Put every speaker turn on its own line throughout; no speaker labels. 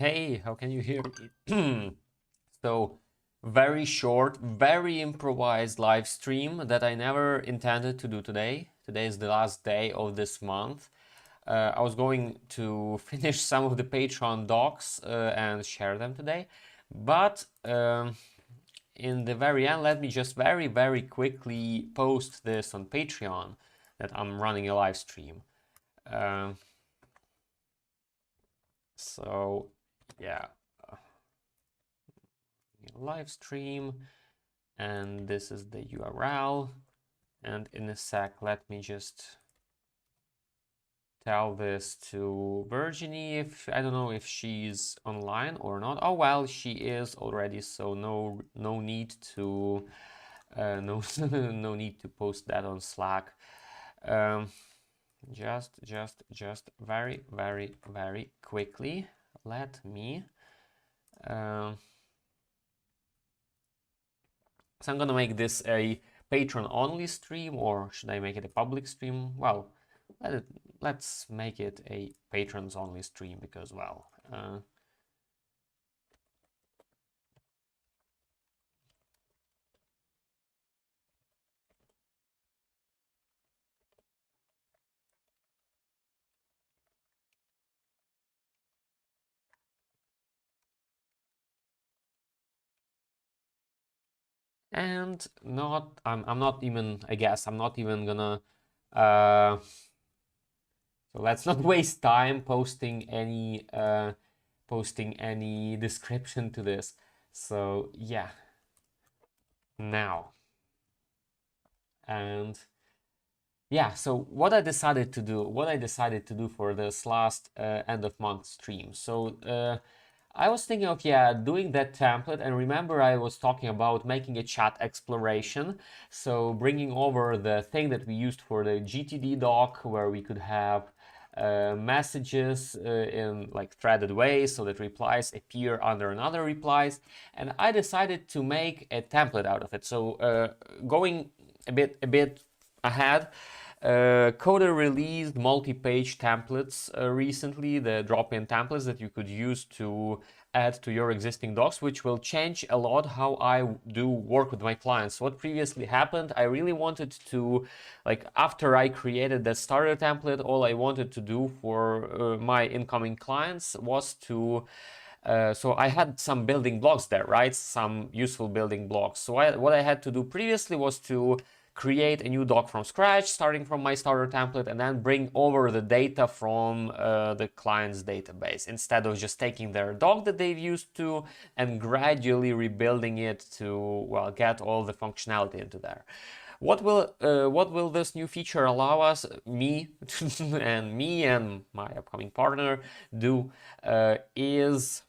Hey, how can you hear me? So, very short, very improvised live stream that I never intended to do today. Today is the last day of this month. I was going to finish some of the Patreon docs and share them today, but in the very end, let me just very quickly post this on Patreon that I'm running a live stream. So, yeah. Live stream, and this is the URL, and in a sec let me just tell this to Virginie. If I don't know if she's online or not. Oh well, she is already, so no need to no need to post that on Slack. Just very quickly let me so I'm gonna make this a patron only stream, or should I make it a public stream? Well, let's make it a patrons only stream because, well, and I'm not even, I guess I'm not even gonna so let's not waste time posting any description to this. So yeah, now, and yeah, so what I decided to do for this last end of month stream. So I was thinking of, yeah, doing that template, and remember I was talking about making a chat exploration. So bringing over the thing that we used for the GTD doc, where we could have messages in like threaded ways so that replies appear under another replies. And I decided to make a template out of it. So going a bit ahead, Coda released multi-page templates recently, the drop-in templates that you could use to add to your existing docs, which will change a lot how I do work with my clients. What previously happened, I really wanted to, like, after I created that starter template, all I wanted to do for my incoming clients was to so I had some building blocks there, right? Some useful building blocks. So what I had to do previously was to create a new doc from scratch, starting from my starter template, and then bring over the data from the client's database, instead of just taking their doc that they've used to and gradually rebuilding it to, well, get all the functionality into there. What will this new feature allow us, me and my upcoming partner, do is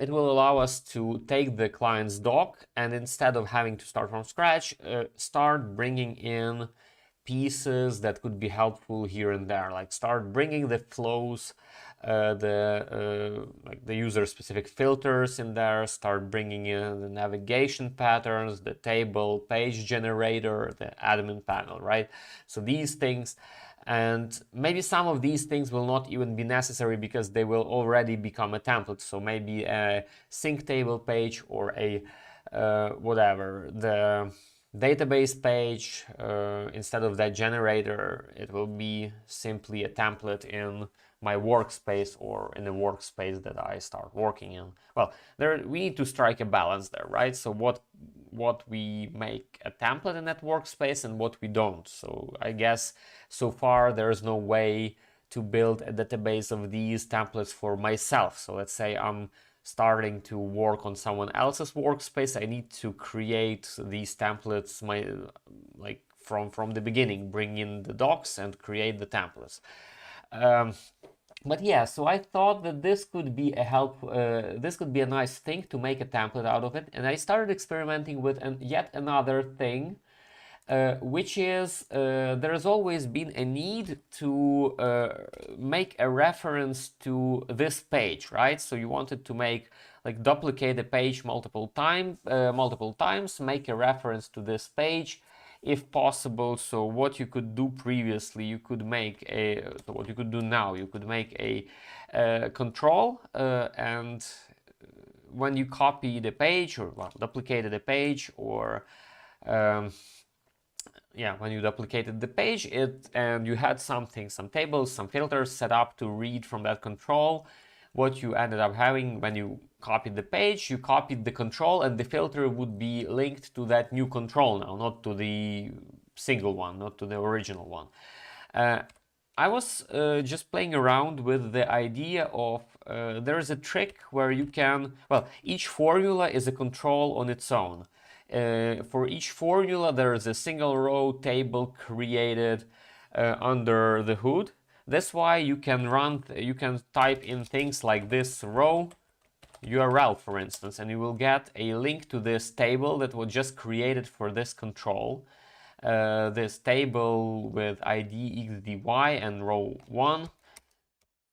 it will allow us to take the client's doc, and instead of having to start from scratch, start bringing in pieces that could be helpful here and there, like start bringing the flows, like the user-specific filters in there, start bringing in the navigation patterns, the table page generator, the admin panel, right? So these things, and maybe some of these things will not even be necessary because they will already become a template. So maybe a sync table page, or a whatever, the database page, instead of that generator, it will be simply a template in my workspace, or in the workspace that I start working in. Well, we need to strike a balance there, right? So what we make a template in that workspace and what we don't. So I guess so far there's no way to build a database of these templates for myself. So let's say I'm starting to work on someone else's workspace, I need to create these templates like from the beginning, bring in the docs and create the templates. But yeah, so I thought that this could be this could be a nice thing to make a template out of it, and I started experimenting with yet another thing, which is there has always been a need to make a reference to this page, right? So you wanted to make, like, duplicate a page multiple times, make a reference to this page if possible. So what you could do previously, you could make a, so what you could do now, you could make a control, and when you copy the page, or well, duplicated the page, or um, yeah, when you duplicated the page, and you had some tables, some filters set up to read from that control, what you ended up having when you copied the page, you copied the control, and the filter would be linked to that new control now, not to the single one, not to the original one. I was just playing around with the idea of there is a trick where you can, well, each formula is a control on its own. For each formula, there is a single row table created under the hood. That's why you can you can type in things like this row URL, for instance, and you will get a link to this table that was just created for this control. This table with ID XDY and row 1.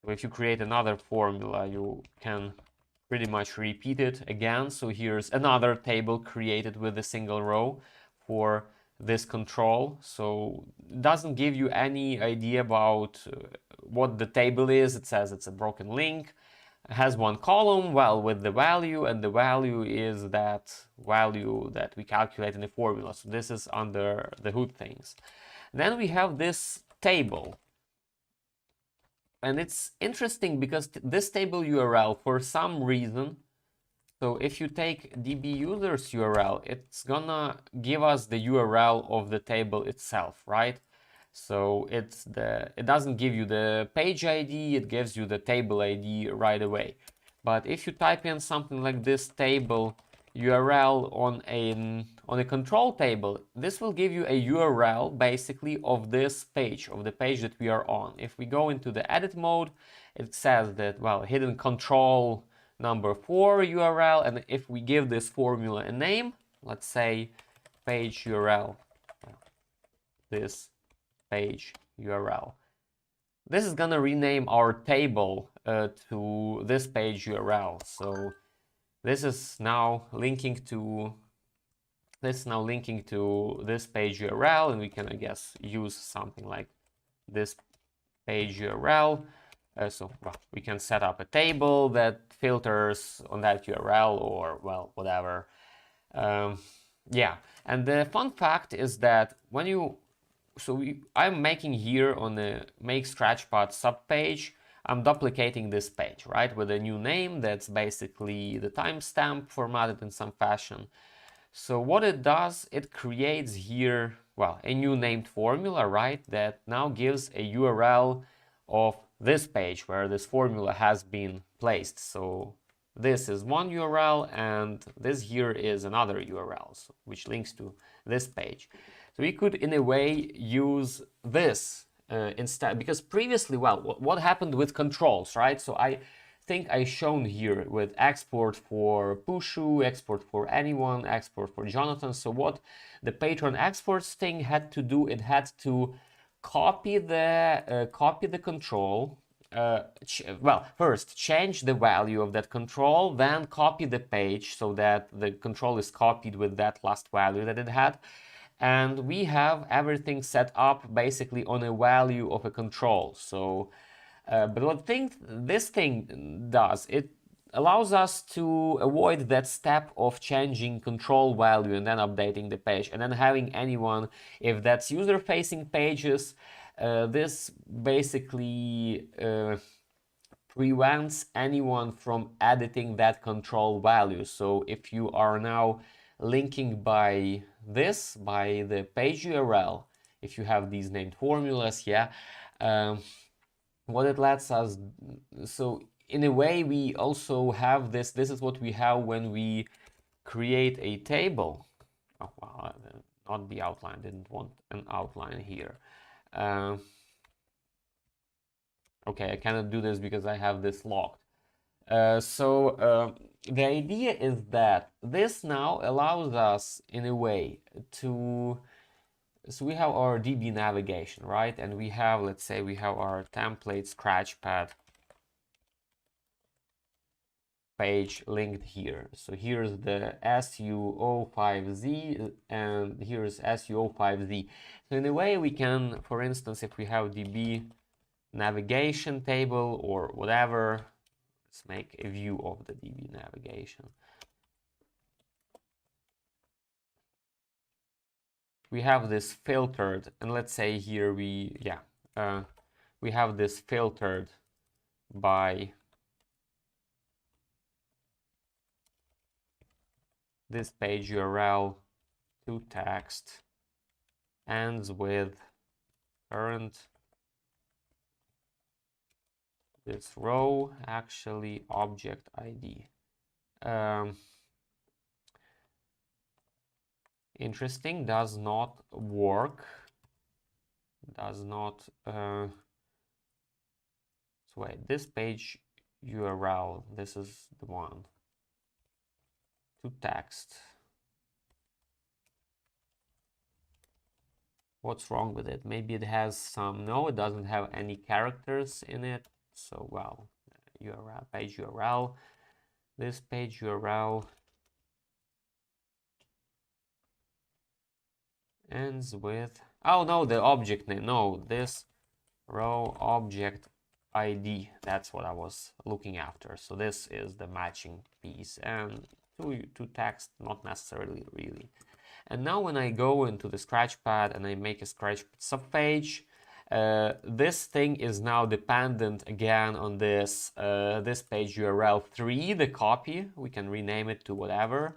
So if you create another formula, you can pretty much repeat it again. So here's another table created with a single row for this control. So it doesn't give you any idea about what the table is. It says it's a broken link. It has one column, well, with the value, and the value is that value that we calculate in the formula. So this is under the hood things. Then we have this table. And it's interesting because this table URL, for some reason, so if you take DB users URL, it's gonna give us the URL of the table itself, right? So it doesn't give you the page ID, it gives you the table ID right away. But if you type in something like this table URL on a control table, this will give you a URL basically of this page, of the page that we are on. If we go into the edit mode, it says that, well, hidden control number 4 URL, and if we give this formula a name, let's say page URL, this page URL. This is gonna rename our table to this page URL. So this is now linking to this page URL, and we can, I guess, use something like this page URL. So well, we can set up a table that filters on that URL, or well, whatever. Yeah, and the fun fact is that when you, I'm making here on the make scratchpad subpage, I'm duplicating this page, right, with a new name that's basically the timestamp formatted in some fashion. So what it does, it creates here, well, a new named formula, right, that now gives a URL of this page where this formula has been placed. So this is one URL, and this here is another URL, which links to this page. So we could, in a way, use this instead, because previously, well, what happened with controls, right? So I think I shown here with export for Pushu, export for anyone, export for Jonathan. So what the patron exports thing had to do, it had to copy the control. Well, first change the value of that control, then copy the page so that the control is copied with that last value that it had. And we have everything set up basically on a value of a control. So, but what this thing does, it allows us to avoid that step of changing control value and then updating the page, and then having anyone, if that's user-facing pages, this basically prevents anyone from editing that control value. So if you are now linking by the page URL, if you have these named formulas, yeah, what it lets us, so in a way we also have this is what we have when we create a table. Oh, well, not the outline, didn't want an outline here. Okay, I cannot do this because I have this locked. The idea is that this now allows us, in a way, to, so we have our DB navigation, right? And we have, let's say we have our template scratchpad page linked here. So here's the SU05Z and here's SU05Z. So in a way we can, for instance, if we have DB navigation table or whatever, let's make a view of the DB navigation. We have this filtered, and let's say here we have this filtered by this page URL to text ends with current this row actually object ID. Interesting, does not work. Does not. So wait, this page URL, this is the one to text. What's wrong with it? Maybe it has some. No, it doesn't have any characters in it. So well, URL page URL. This page URL ends with, oh no, the object name. No, this row object ID. That's what I was looking after. So this is the matching piece, and to text, not necessarily really. And now when I go into the Scratchpad and I make a Scratchpad subpage, this thing is now dependent again on this this page URL 3, the copy. We can rename it to whatever.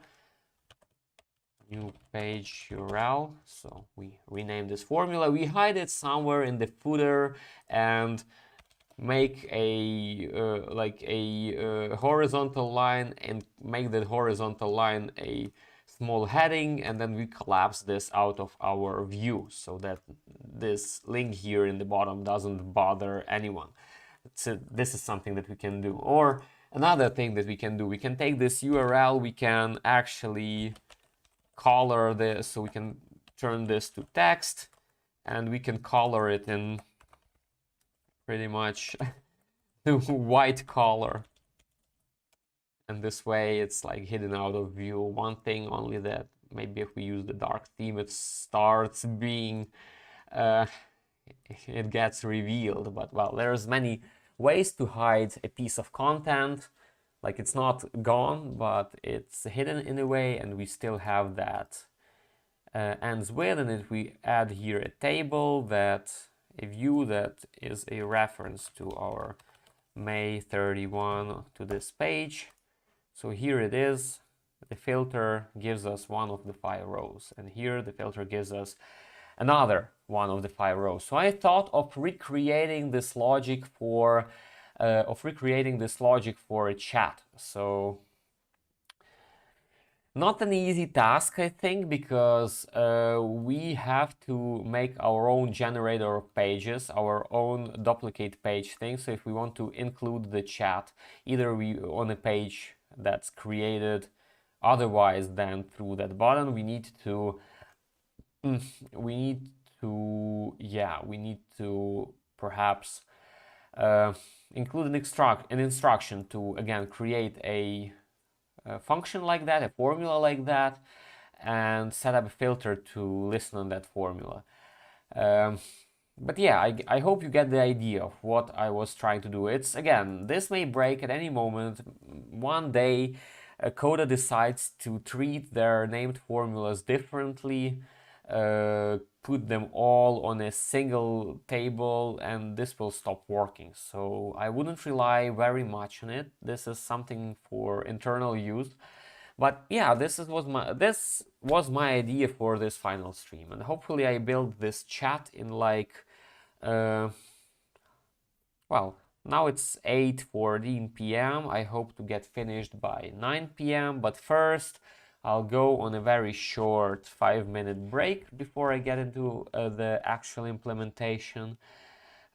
New page URL. So we rename this formula. We hide it somewhere in the footer and make a horizontal line and make that horizontal line a small heading, and then we collapse this out of our view so that this link here in the bottom doesn't bother anyone. So this is something that we can do. Or another thing that we can do, we can take this URL, we can actually color this, so we can turn this to text and we can color it in pretty much the white color. And this way it's like hidden out of view. One thing only, that maybe if we use the dark theme, it starts being, it gets revealed. But well, there's many ways to hide a piece of content. Like it's not gone, but it's hidden in a way, and we still have that ends with. And if we add here a table, that a view that is a reference to our May 31 to this page. So here it is, the filter gives us one of the 5 rows, and here the filter gives us another one of the 5 rows. So I thought of recreating this logic for a chat. So not an easy task, I think, because we have to make our own generator of pages, our own duplicate page thing. So if we want to include the chat, either we on a page that's created otherwise than through that button, we need to perhaps include an instruction to again create a function like that, a formula like that, and set up a filter to listen on that formula. But yeah, I hope you get the idea of what I was trying to do. It's, again, this may break at any moment. One day, Coda decides to treat their named formulas differently, put them all on a single table, and this will stop working. So I wouldn't rely very much on it. This is something for internal use. But yeah, this was my idea for this final stream, and hopefully I built this chat in like well, now it's 8:14 p.m. I hope to get finished by 9 p.m. But first, I'll go on a very short 5-minute break before I get into the actual implementation.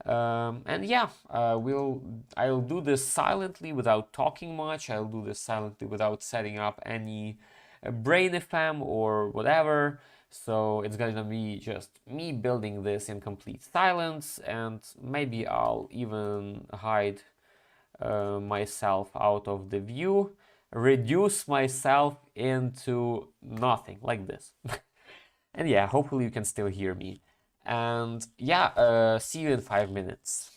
And yeah, I'll do this silently without talking much. I'll do this silently without setting up any brain FM or whatever. So it's gonna be just me building this in complete silence, and maybe I'll even hide myself out of the view, reduce myself into nothing, like this. And yeah, hopefully you can still hear me. And yeah, see you in 5 minutes.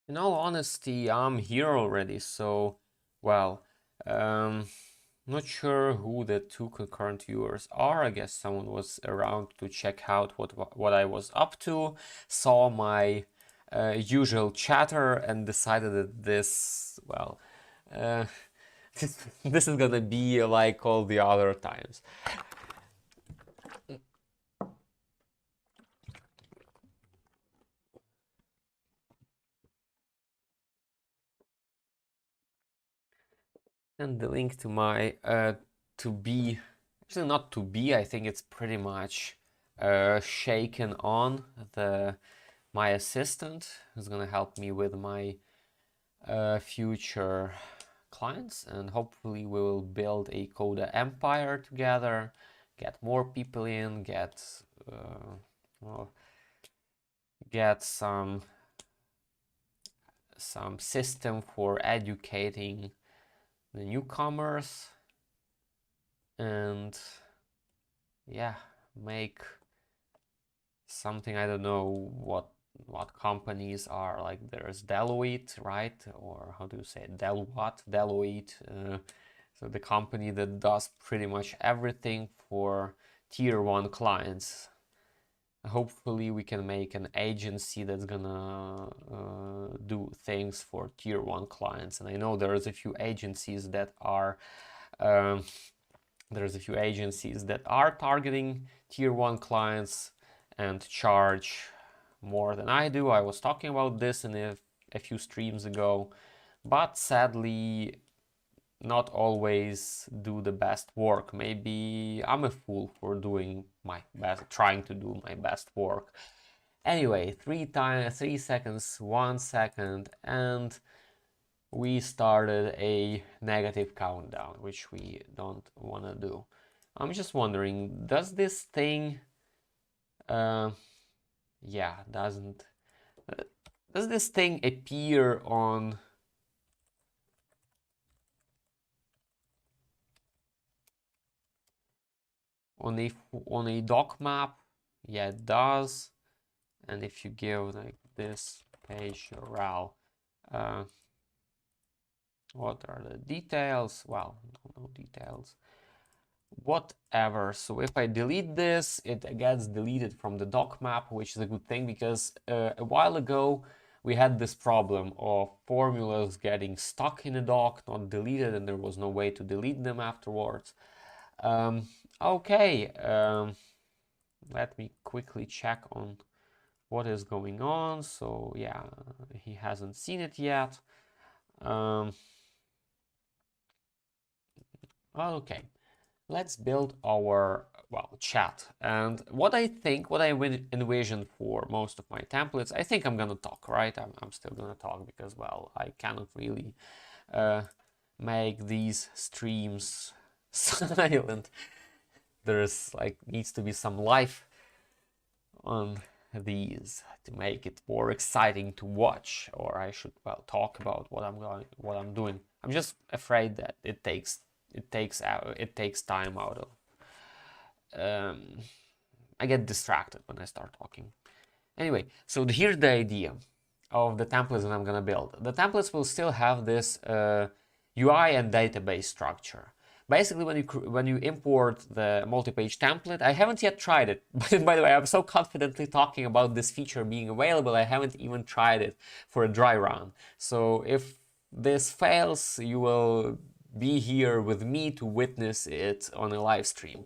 In all honesty, I'm here already, so, well, um, not sure who the two concurrent viewers are. I guess someone was around to check out what I was up to, saw my usual chatter, and decided that this, well, uh, this is gonna be like all the other times. And the link to my to be, actually not to be, I think it's pretty much shaken on the my assistant who's gonna help me with my future clients, and hopefully we will build a Coda empire together, get more people in, well, get some system for educating the newcomers, and yeah, make something. I don't know what companies are, like there's Deloitte, right? Or how do you say it? Deloitte. So the company that does pretty much everything for tier one clients. Hopefully we can make an agency that's gonna do things for tier one clients. And I know there's a few agencies that are um, targeting tier one clients and charge more than I do. I was talking about this in a few streams ago, but sadly not always do the best work. Maybe I'm a fool for doing my best, trying to do my best work. Anyway, 3 seconds, 1 second, and we started a negative countdown, which we don't want to do. I'm just wondering, does this thing, yeah, doesn't, does this thing appear on a doc map? Yeah, it does. And if you give like this page URL, what are the details? Well, no details. Whatever. So if I delete this, it gets deleted from the doc map, which is a good thing because a while ago we had this problem of formulas getting stuck in a doc, not deleted, and there was no way to delete them afterwards. Okay, let me quickly check on what is going on. So yeah, he hasn't seen it yet. Okay, let's build our, well, chat. And what I envision for most of my templates, I think I'm gonna talk, right? I'm still gonna talk because, well, I cannot really make these streams silent. There's like needs to be some life on these to make it more exciting to watch, or I should, well, talk about what I'm doing. I'm just afraid that it takes time out of. I get distracted when I start talking. Anyway, so here's the idea of the templates that I'm gonna build. The templates will still have this UI and database structure. Basically, when you import the multi-page template, I haven't yet tried it. But by the way, I'm so confidently talking about this feature being available, I haven't even tried it for a dry run. So if this fails, you will be here with me to witness it on a live stream.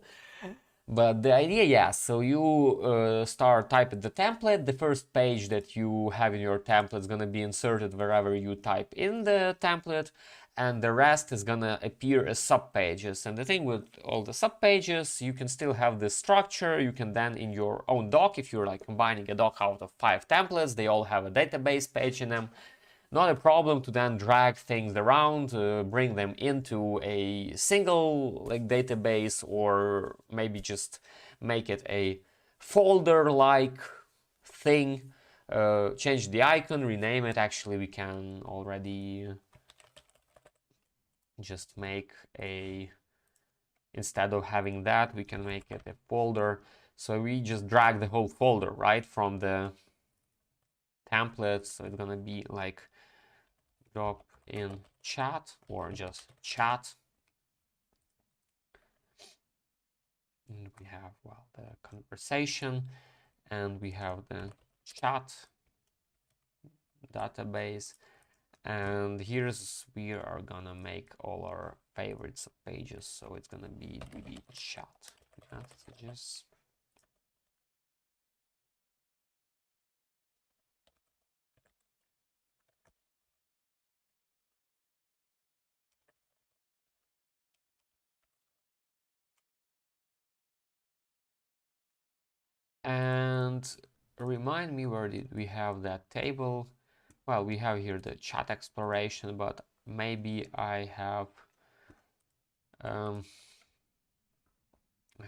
But the idea, yeah, so you start typing the template. The first page that you have in your template is gonna be inserted wherever you type in the template, and the rest is gonna appear as subpages. And the thing with all the subpages, you can still have this structure. You can then in your own doc, if you're like combining a doc out of 5 templates, they all have a database page in them. Not a problem to then drag things around, bring them into a single like database, or maybe just make it a folder-like thing. Change the icon, rename it. Actually, we can already just make a, instead of having that, we can make it a folder. So we just drag the whole folder, right, from the template. So it's gonna be like drop in chat or just chat. And we have, well, the conversation, and we have the chat database. And here's, we are gonna make all our favorites pages. So it's gonna be db chat messages. And remind me, where did we have that table? Well, we have here the chat exploration, but maybe I have, I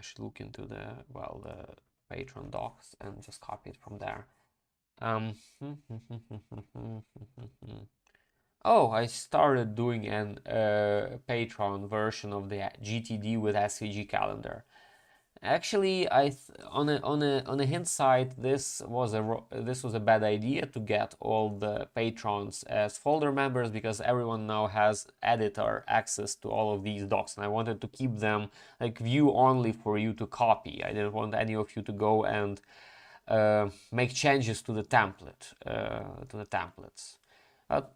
should look into the, well, the Patreon docs and just copy it from there. Oh, I started doing an Patreon version of the GTD with SVG calendar. Actually, on a hindsight, this was a bad idea to get all the patrons as folder members, because everyone now has editor access to all of these docs, and I wanted to keep them like view only for you to copy. I didn't want any of you to go and make changes to the templates.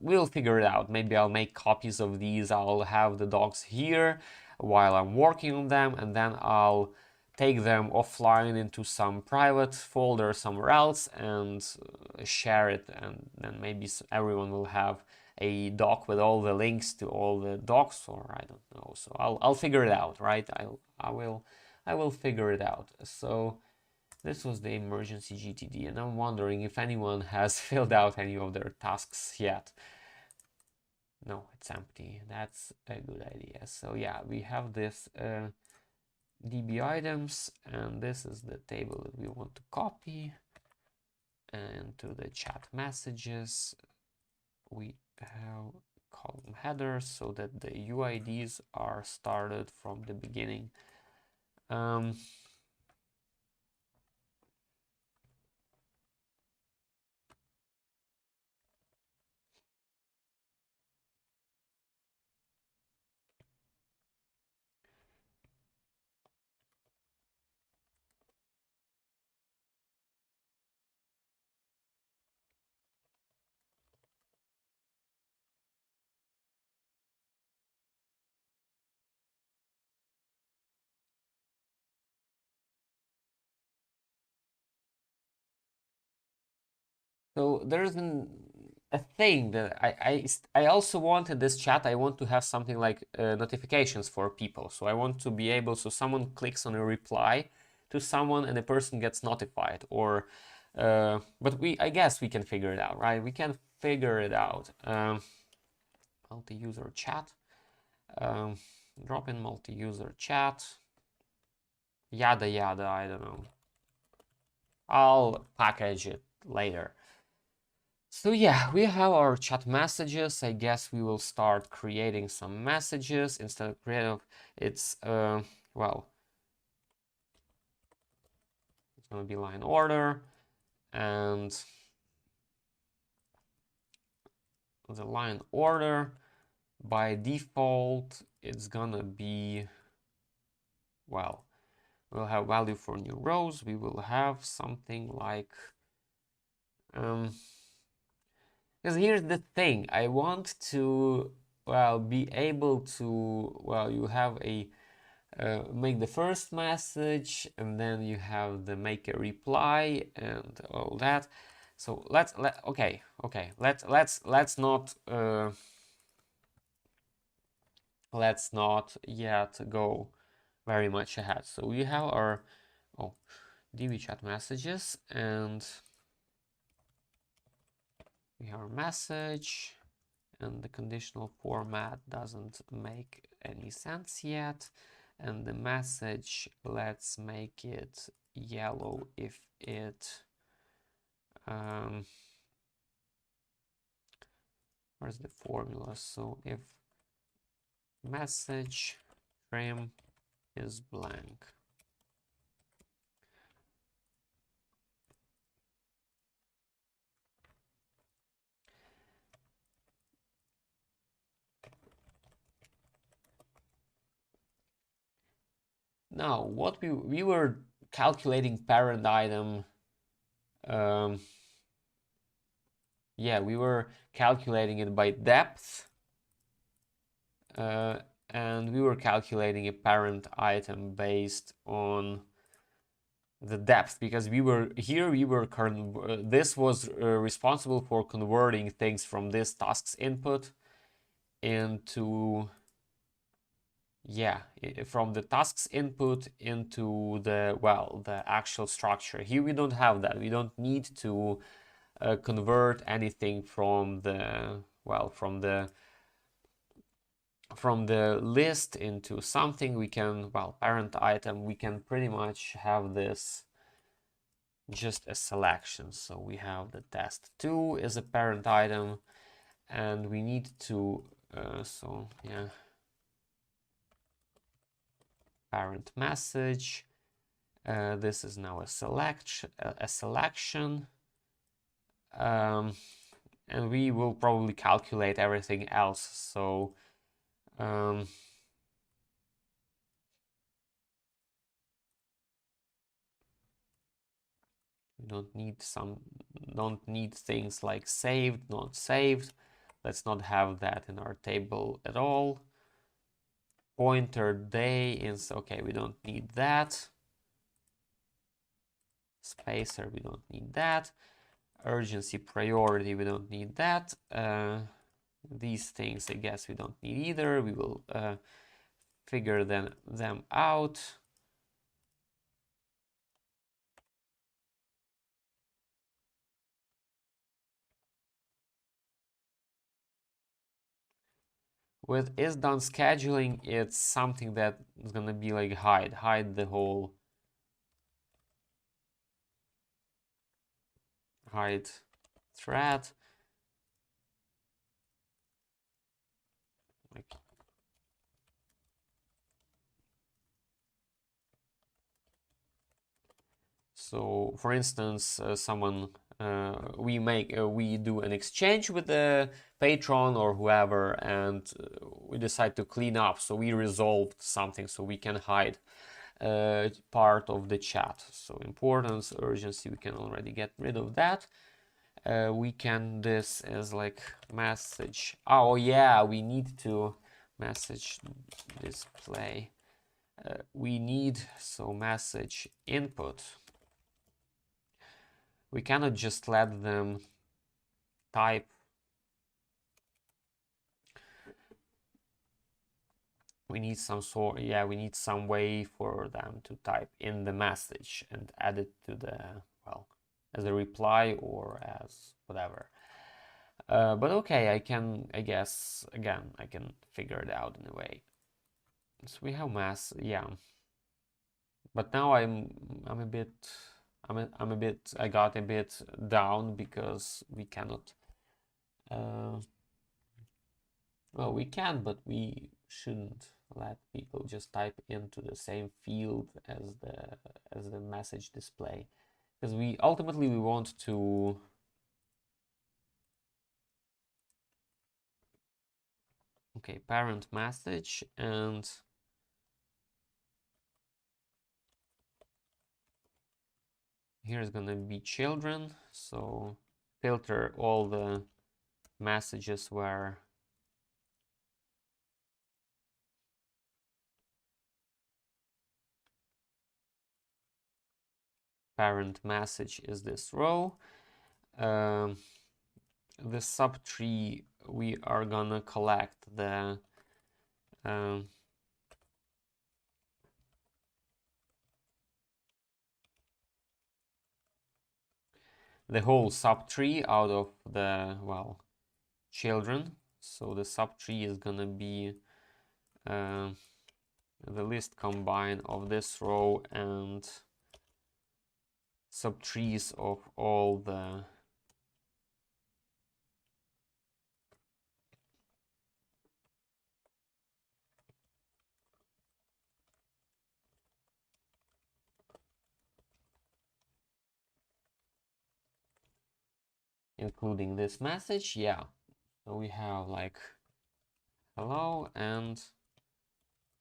We'll figure it out. Maybe I'll make copies of these. I'll have the docs here while I'm working on them, and then I'll take them offline into some private folder somewhere else and share it, and then maybe everyone will have a doc with all the links to all the docs, or I don't know. So I'll figure it out, right? I will figure it out. So this was the emergency GTD, and I'm wondering if anyone has filled out any of their tasks yet. No, it's empty. That's a good idea. So yeah, we have this DB items, and this is the table that we want to copy. And to the chat messages, we have column headers so that the UIDs are started from the beginning. So there's a thing that I also wanted this chat. I want to have something like notifications for people. So I want to be able, so someone clicks on a reply to someone and the person gets notified. Or, but I guess we can figure it out, right? We can figure it out. Multi-user chat. Drop in multi-user chat. Yada yada. I don't know. I'll package it later. So yeah, we have our chat messages. I guess we will start creating some messages instead of creating. It's well, it's gonna be line order, and the line order by default it's gonna be, well, we'll have value for new rows. We will have something like because here's the thing, I want to, well, be able to, well, you have a make the first message, and then you have the make a reply and all that. So let's not yet go very much ahead. So we have our DB chat messages, and we have our message, and the conditional format doesn't make any sense yet. And the message, let's make it yellow if it where's the formula? So if message trim is blank. Now, what we were calculating parent item. Yeah, we were calculating it by depth, and we were calculating a parent item based on the depth, because we were here. This was responsible for converting things from this tasks input into, yeah, from the tasks input into the, well, the actual structure. Here we don't have that. We don't need to convert anything from the, well, from the list into something. We can, well, parent item, we can pretty much have this just a selection. So we have the test2 is a parent item, and we need to so yeah, parent message, this is now a selection, and we will probably calculate everything else. So we don't need things like saved, not saved. Let's not have that in our table at all. Pointer day is okay, we don't need that. spacer, we don't need that. Urgency, priority, we don't need that. These things, I guess, we don't need either. We will figure them out. With is done scheduling, it's something that is gonna be like hide the whole hide thread. Like, so, for instance, we do an exchange with the patron or whoever, and we decide to clean up. So we resolved something, so we can hide part of the chat. So importance, urgency, we can already get rid of that. We can, this is like message. Oh yeah, we need to message display. We need, so message input. We cannot just let them type. We need some sort, yeah, we need some way for them to type in the message and add it to the, well, as a reply or as whatever. But okay, I guess, again, I can figure it out in a way. So we have mass, yeah. But now I got a bit down because we cannot, well, we can, but we shouldn't let people just type into the same field as the message display, because we ultimately we want to okay, parent message, and here's gonna be children, so filter all the messages where parent message is this row. The subtree, we are gonna collect the whole subtree out of the, well, children. So the subtree is gonna be the list combine of this row and subtrees of all the including this message. Yeah, so we have like hello and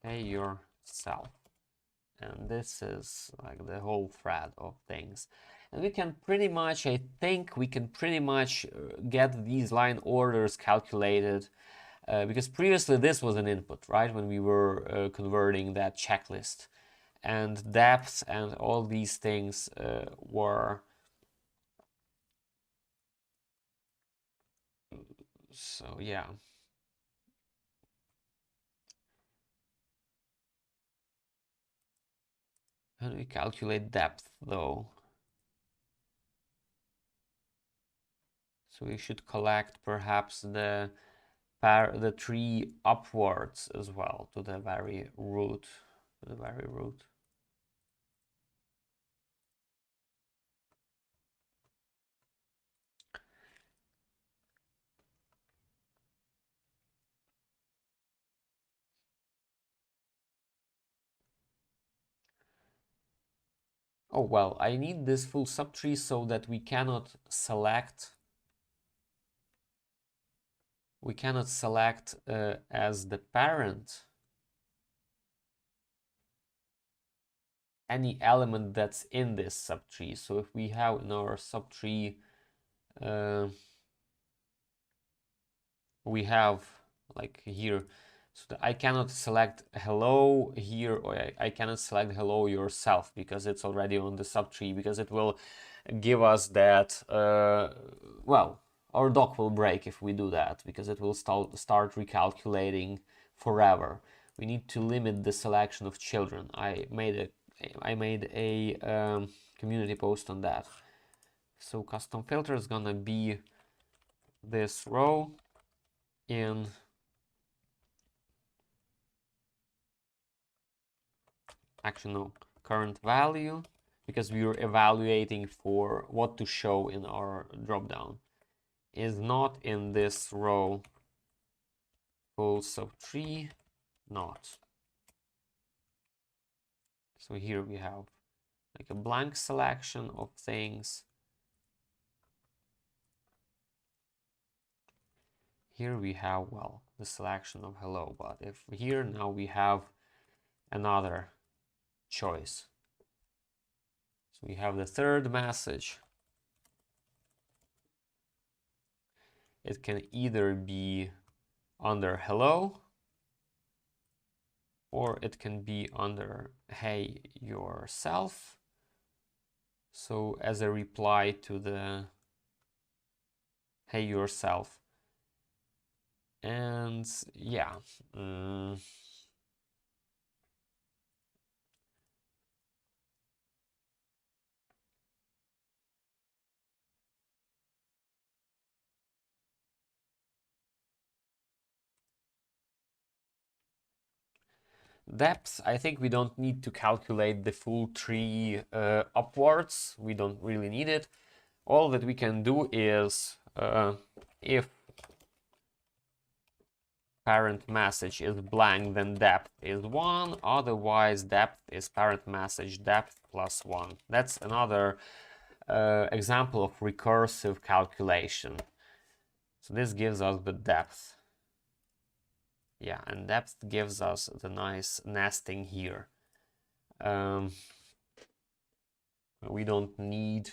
pay yourself, and this is like the whole thread of things. And we can pretty much, I think we can pretty much get these line orders calculated, because previously this was an input, right, when we were converting that checklist, and depth and all these things were, so yeah. How do we calculate depth though? So we should collect perhaps the tree upwards as well to the very root, Oh well, I need this full subtree so that we cannot select as the parent any element that's in this subtree. So if we have in our subtree, we have like here, So I cannot select hello here, or I cannot select hello yourself because it's already on the subtree, because it will give us that, well, our doc will break if we do that, because it will start recalculating forever. We need to limit the selection of children. I made a community post on that. So custom filter is gonna be this row in actually no, current value, because we are evaluating for what to show in our dropdown, is not in this row full subtree, not. So here we have like a blank selection of things. Here we have, well, the selection of hello, but if here now we have another choice. So we have the third message. It can either be under hello, or it can be under hey yourself. So as a reply to the hey yourself. And yeah, depth, I think we don't need to calculate the full tree upwards. We don't really need it. All that we can do is if parent message is blank, then depth is 1. Otherwise, depth is parent message depth plus 1. That's another example of recursive calculation. So this gives us the depth. Yeah, and depth gives us the nice nesting here. We don't need,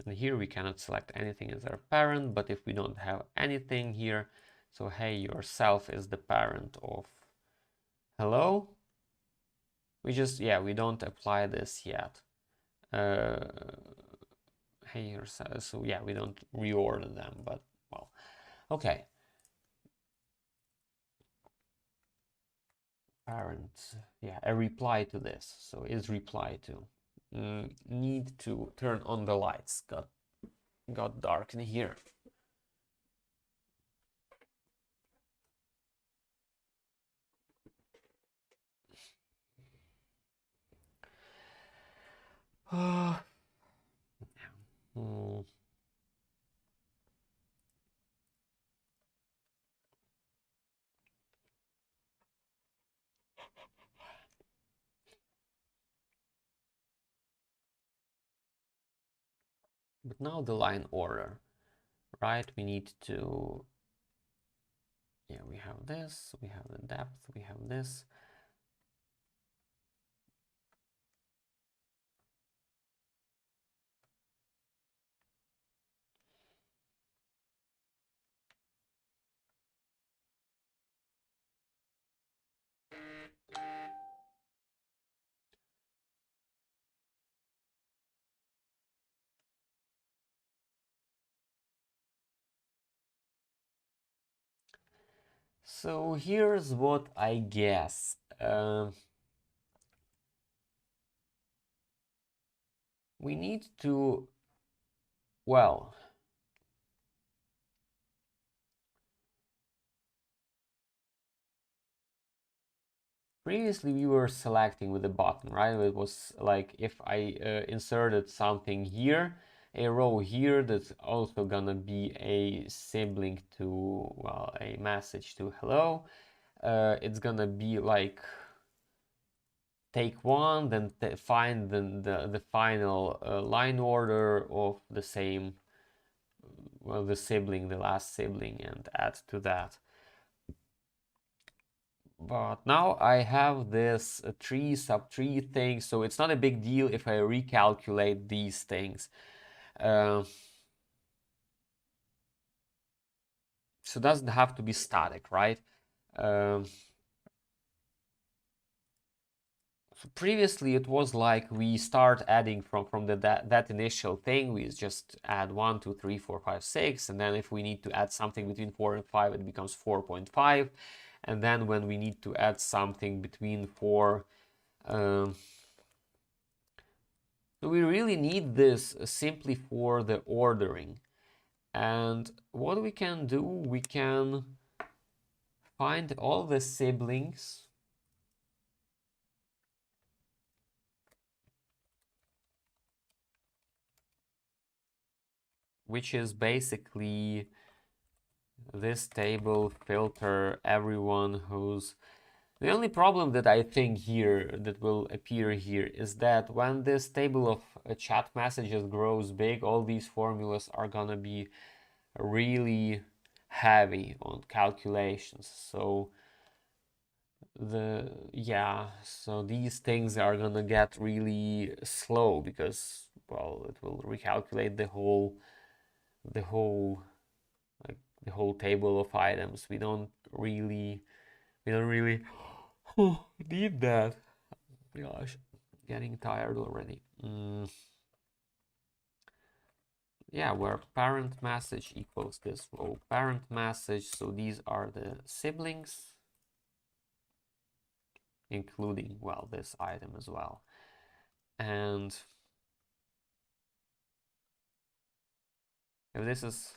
and here we cannot select anything as our parent, but if we don't have anything here, so hey yourself is the parent of hello, we just, yeah, we don't apply this yet. Hey yourself, so yeah, we don't reorder them, but well, okay. Parent, yeah, a reply to this. So is reply to. Need to turn on the lights. Got dark in here. But now the line order, right? We need to, yeah, we have this, we have the depth, we have this. So here's what I guess. We need to, well, previously we were selecting with the button, right? It was like if I inserted something here, a row here, that's also gonna be a sibling to, well, a message to hello. It's gonna be like take one, then find the final line order of the same, well, the sibling, the last sibling, and add to that. But now I have this tree, subtree thing, so it's not a big deal if I recalculate these things. So it doesn't have to be static, right? So previously it was like we start adding from that initial thing. We just add 1, 2, 3, 4, 5, 6, and then if we need to add something between 4 and 5, it becomes 4.5. And then when we need to add something between 4, so we really need this simply for the ordering. And what we can do, we can find all the siblings which is basically this table filter everyone who's... The only problem that I think here that will appear here is that when this table of chat messages grows big, all these formulas are gonna be really heavy on calculations. So so these things are gonna get really slow because, well, it will recalculate the whole like the whole table of items. We don't really need that. Gosh, getting tired already. Yeah, where parent message equals this row parent message. So these are the siblings, including, well, this item as well. And if this is...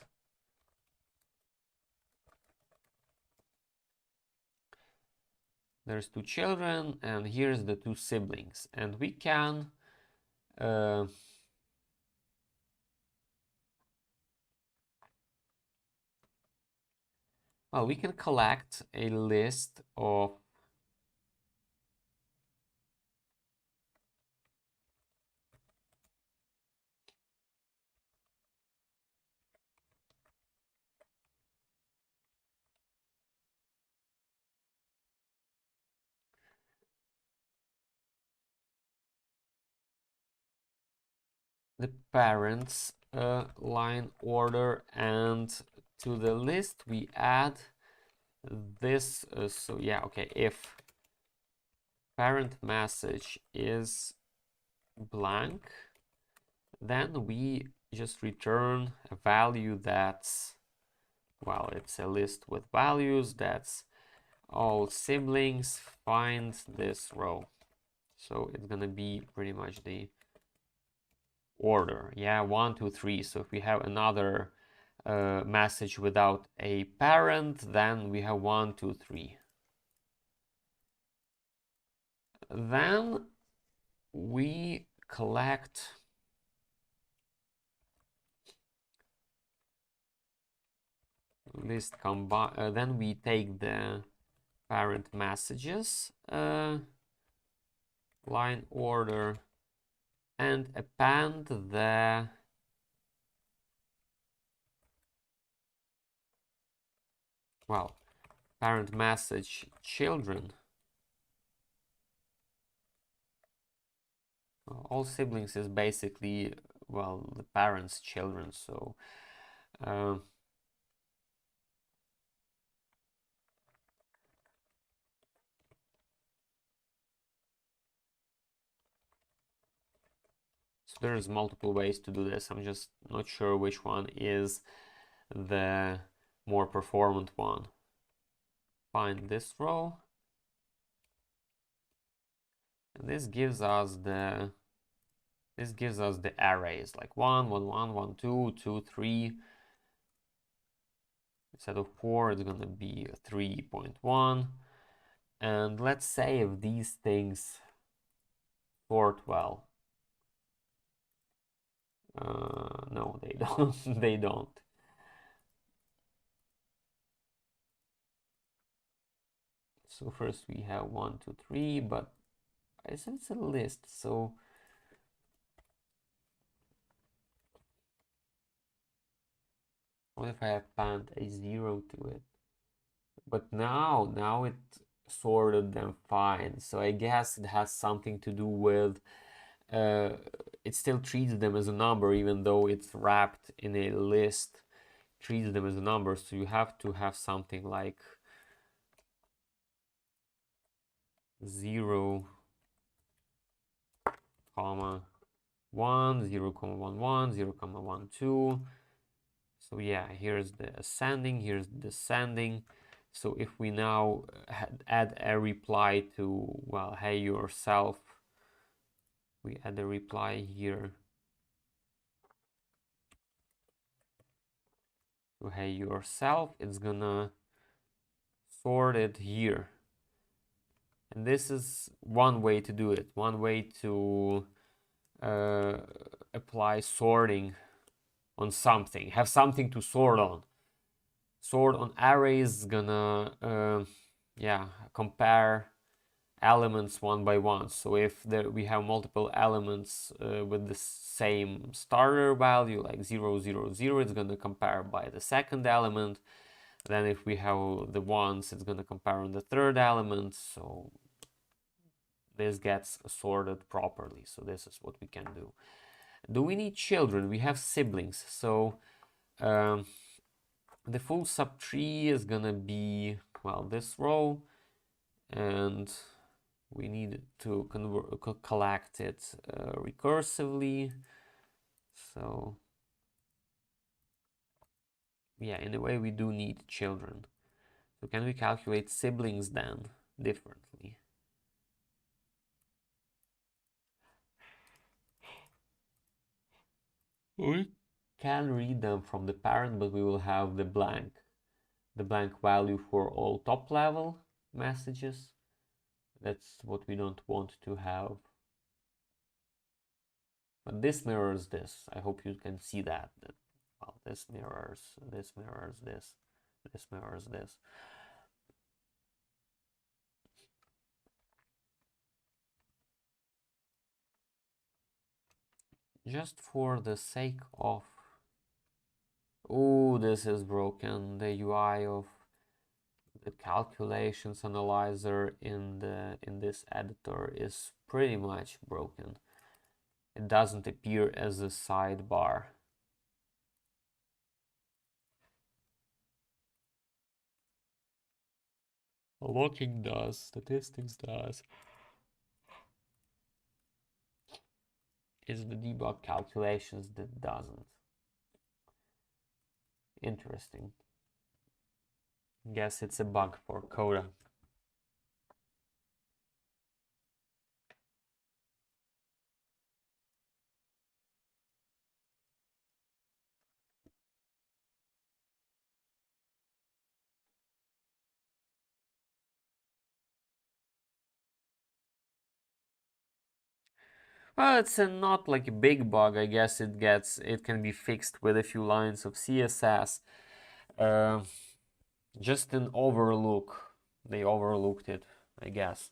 There's 2 children, and here's the 2 siblings. And we can well, we can collect a list of the parents line order, and to the list we add this. So yeah, okay, if parent message is blank, then we just return a value that's, well, it's a list with values. That's all siblings, find this row. So it's gonna be pretty much the order. Yeah, 1, 2, 3. So if we have another message without a parent, then we have 1, 2, 3. Then we collect list combine. Then we take the parent messages line order and append the parent message children. All siblings is basically, well, the parents' children. So so there's multiple ways to do this. I'm just not sure which one is the more performant one. Find this row. And this gives us the arrays like 1, 1, 1, 1, 2, 2, 3. Instead of 4, it's gonna be 3.1. And let's say if these things sort well. No, they don't. They don't. So first we have 1, 2, 3, but I said it's a list. So what if I append a 0 to it? But now it sorted them fine. So I guess it has something to do with it still treats them as a number even though it's wrapped in a list treats them as numbers, so you have to have something like 0, comma 1, 0, comma 1, 1, 0, comma 1, 2. So yeah, here's the ascending, here's the descending. So if we now add a reply to, well, hey yourself, we add a reply here to hey yourself, it's gonna sort it here. And this is one way to do it, one way to apply sorting on something, have something to sort on. Sort on arrays is gonna yeah, compare elements one by one. So if we have multiple elements with the same starter value, like 0, 0, 0, it's gonna compare by the second element. Then if we have the ones, it's gonna compare on the third element. So this gets sorted properly. So this is what we can do. Do we need children? We have siblings. So the full subtree is gonna be, well, this row, and we need to collect it recursively. So yeah, in a way we do need children. So can we calculate siblings then differently? We can read them from the parent, but we will have the blank value for all top level messages. That's what we don't want to have. But this mirrors this. I hope you can see that. Well, this mirrors this, this mirrors this. Just for the sake of... Oh, this is broken. The UI of the calculations analyzer in this editor is pretty much broken. It doesn't appear as a sidebar. Looking does, statistics does. It's the debug calculations that doesn't. Interesting. Guess it's a bug for Coda. Well, it's not like a big bug. I guess it can be fixed with a few lines of CSS. Just an overlook. They overlooked it, I guess.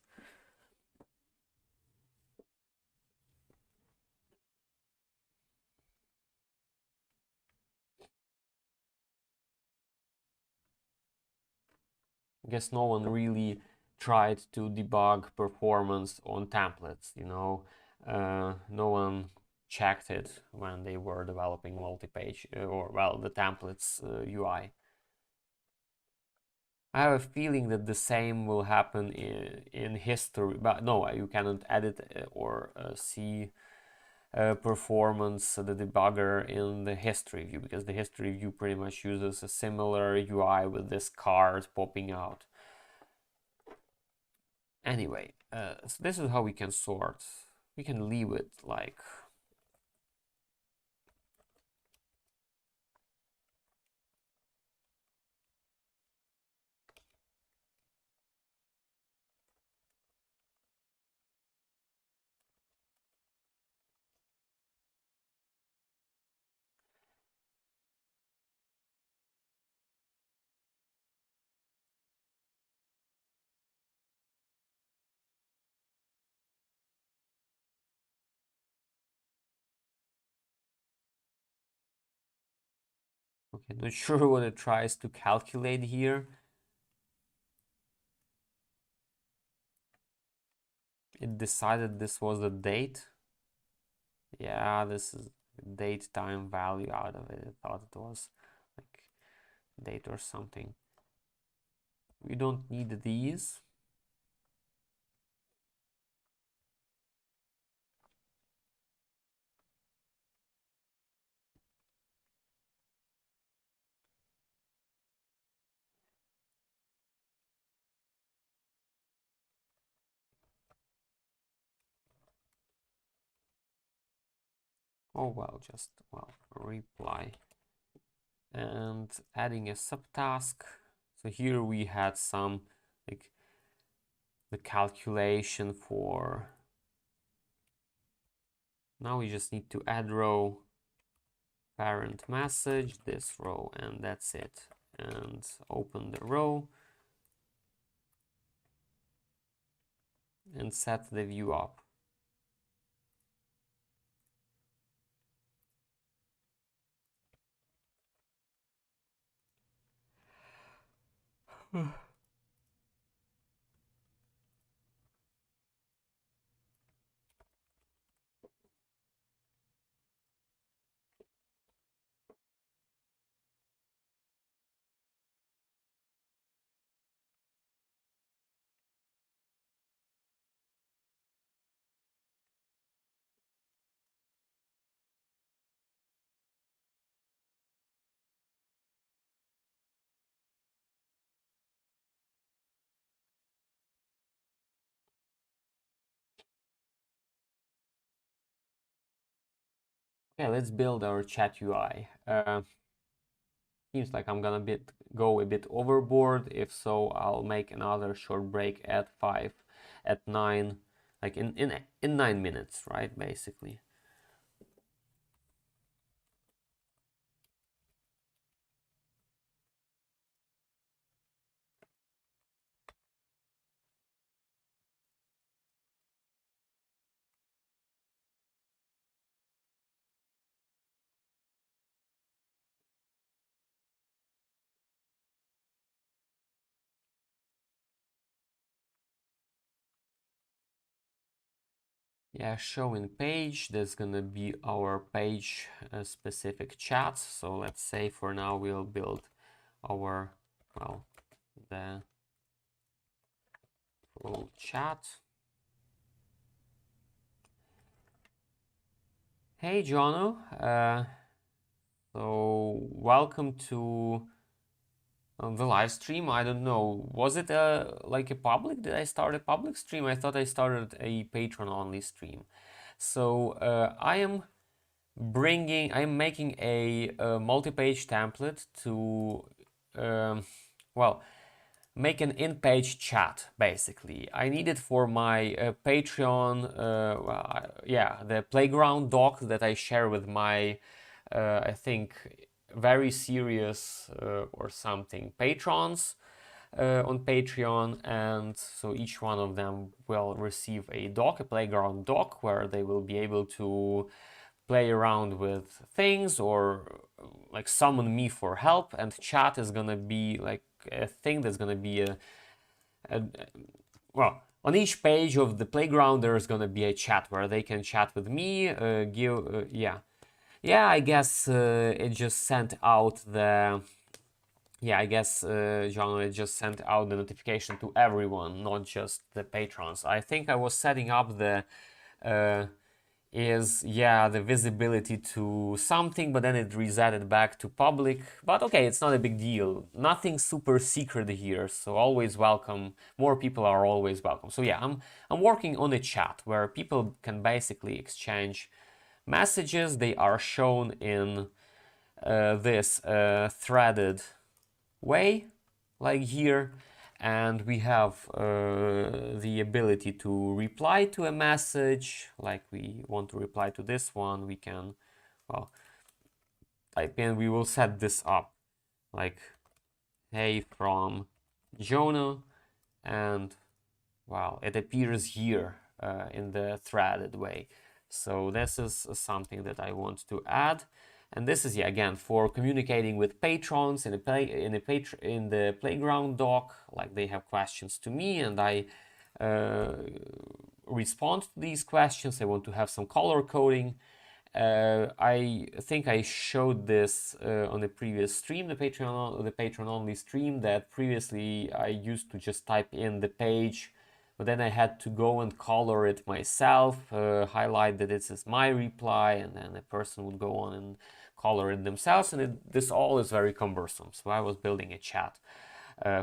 I guess no one really tried to debug performance on templates, you know. No one checked it when they were developing multi-page or, well, the templates UI. I have a feeling that the same will happen in history, but no, you cannot edit or see performance, the debugger in the history view, because the history view pretty much uses a similar UI with this card popping out. Anyway, so this is how we can sort. We can leave it like... Okay, not sure what it tries to calculate here. It decided this was the date. Yeah, this is date time value out of it. I thought it was like date or something. We don't need these. Oh well, just reply and adding a subtask. So here we had some like the calculation for. Now we just need to add row parent message, this row, and that's it. And open the row and set the view up. Okay, let's build our chat UI. Seems like I'm gonna go a bit overboard. If so, I'll make another short break at 5, at 9, like in 9 minutes, right? Basically. Yeah, showing page, that's gonna be our page specific chats. So let's say for now we'll build our, well, the full chat. Hey, Jono. So welcome to the live stream. I don't know, was it like a public? Did I start a public stream? I thought I started a Patreon only stream. So I'm making a multi-page template to well, make an in-page chat. Basically, I need it for my Patreon. Yeah, the playground doc that I share with my I think very serious or something patrons on Patreon, and so each one of them will receive a doc, a playground doc, where they will be able to play around with things or like summon me for help. And chat is gonna be like a thing that's gonna be a well, on each page of the playground there's gonna be a chat where they can chat with me, yeah, I guess it just sent out the yeah, I guess John, it just sent out the notification to everyone, not just the patrons. I think I was setting up the the visibility to something, but then it resetted back to public. But okay, it's not a big deal. Nothing super secret here, so always welcome. More people are always welcome. So yeah, I'm working on a chat where people can basically exchange messages. They are shown in this threaded way, like here, and we have the ability to reply to a message. Like we want to reply to this one, we can, well, type in, we will set this up like, hey, from Jonah, and well, it appears here in the threaded way. So this is something that I want to add. And this is, yeah, again, for communicating with patrons in the playground doc. Like they have questions to me, and I respond to these questions. I want to have some color coding, I think I showed this on the previous stream, the Patreon only stream, that previously I used to just type in the page, but then I had to go and color it myself, highlight that this is my reply, and then the person would go on and color it themselves, and this all is very cumbersome. So I was building a chat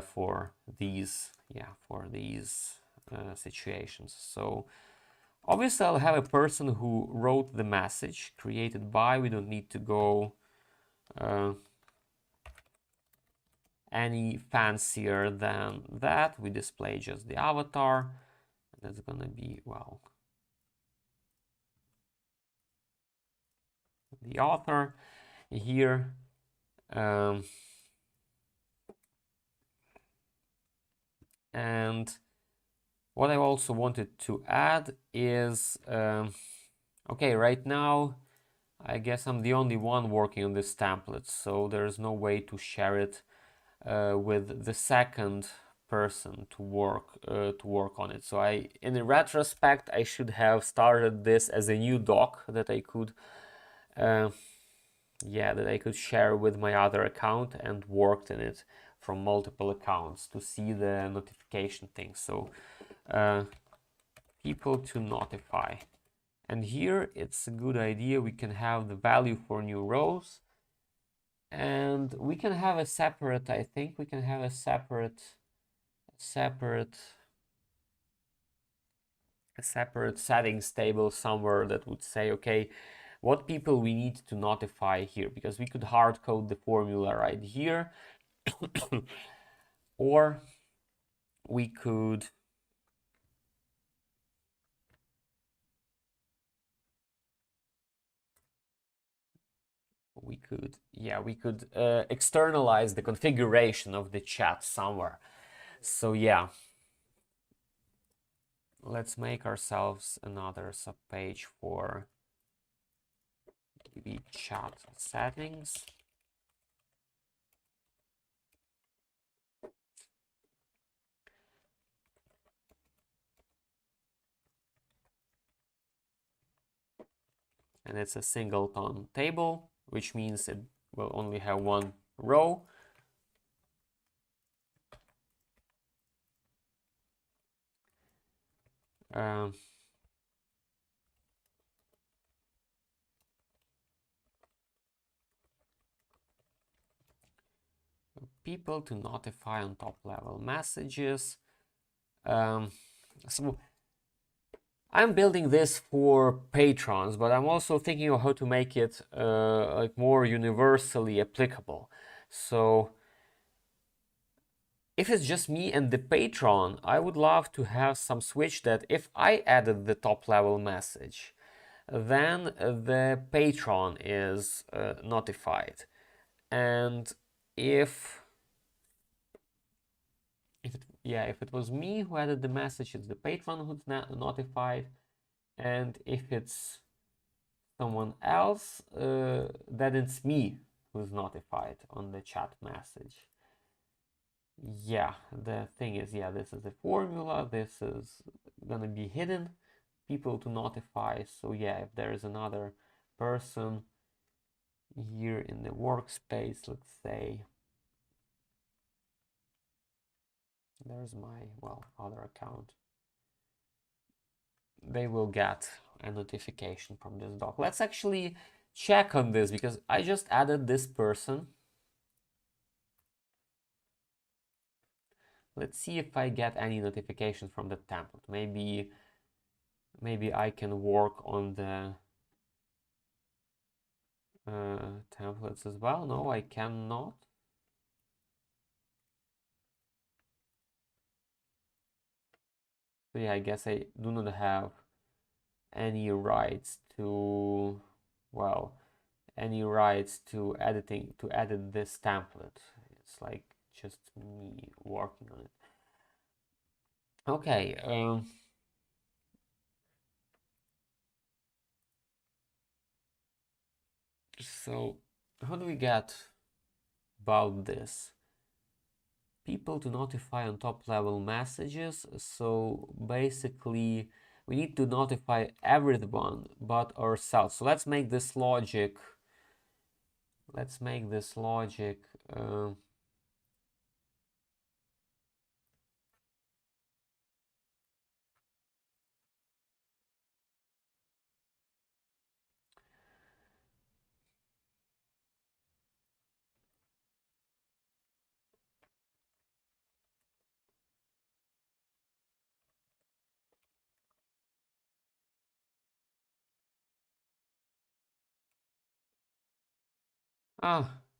for these situations. So obviously I'll have a person who wrote the message, created by, we don't need to go any fancier than that. We display just the avatar. That's gonna be, well, the author here. And what I also wanted to add is, okay, right now, I guess I'm the only one working on this template, so there's no way to share it with the second person to work on it. So in retrospect, I should have started this as a new doc that I could, that I could share with my other account and worked in it from multiple accounts to see the notification thing. So people to notify. And here it's a good idea. We can have the value for new rows, and we can have a separate, I think we can have a separate settings table somewhere that would say, okay, what people we need to notify here, because we could hard code the formula right here, or we could externalize the configuration of the chat somewhere. So yeah, let's make ourselves another subpage for the chat settings. And it's a singleton table, which means it will only have one row. People to notify on top level messages. So I'm building this for patrons, but I'm also thinking of how to make it like more universally applicable. So if it's just me and the patron, I would love to have some switch that if I added the top level message, then the patron is notified. And if it was me who added the message, it's the patron who's notified. And if it's someone else, then it's me who's notified on the chat message. Yeah, the thing is, this is the formula. This is gonna be hidden. People to notify. So yeah, if there is another person here in the workspace, let's say, there's my, other account, they will get a notification from this doc. Let's actually check on this, because I just added this person. Let's see if I get any notifications from the template. Maybe I can work on the templates as well. No, I cannot. So yeah, I guess I do not have any rights to, edit this template. It's like just me working on it. Okay. So how do we get about this? People to notify on top level messages. So basically we need to notify everyone but ourselves. So let's make this logic. Let's make this logic.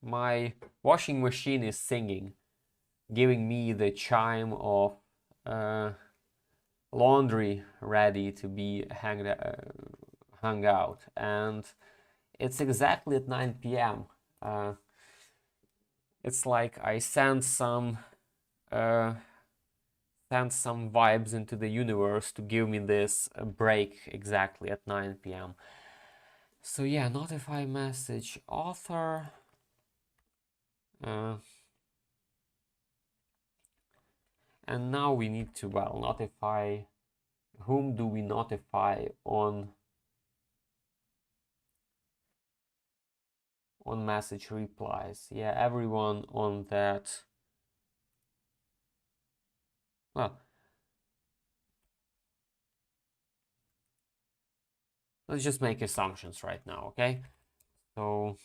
My washing machine is singing, giving me the chime of laundry ready to be hung out, and it's exactly at 9 p.m. It's like I uh, sent some vibes into the universe to give me this break exactly at 9 p.m. So yeah, notify message author. And now we need to, well, notify. Whom do we notify on message replies? Yeah, everyone on that. Well, let's just make assumptions right now, okay? So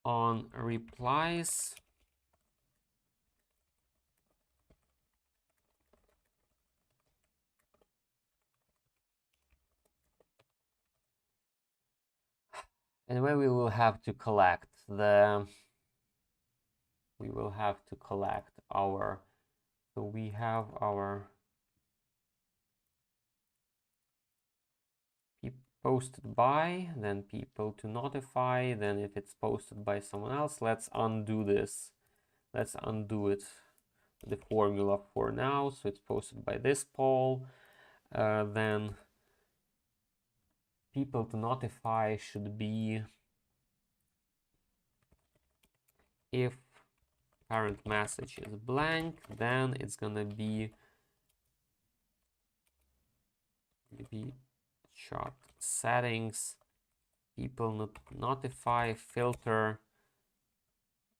on replies, and where we will have to collect our, so we have our posted by, then people to notify, then if it's posted by someone else, let's undo this. Let's undo it, the formula for now. So it's posted by this poll. Then people to notify should be if parent message is blank, then it's gonna be chart settings, people notify filter,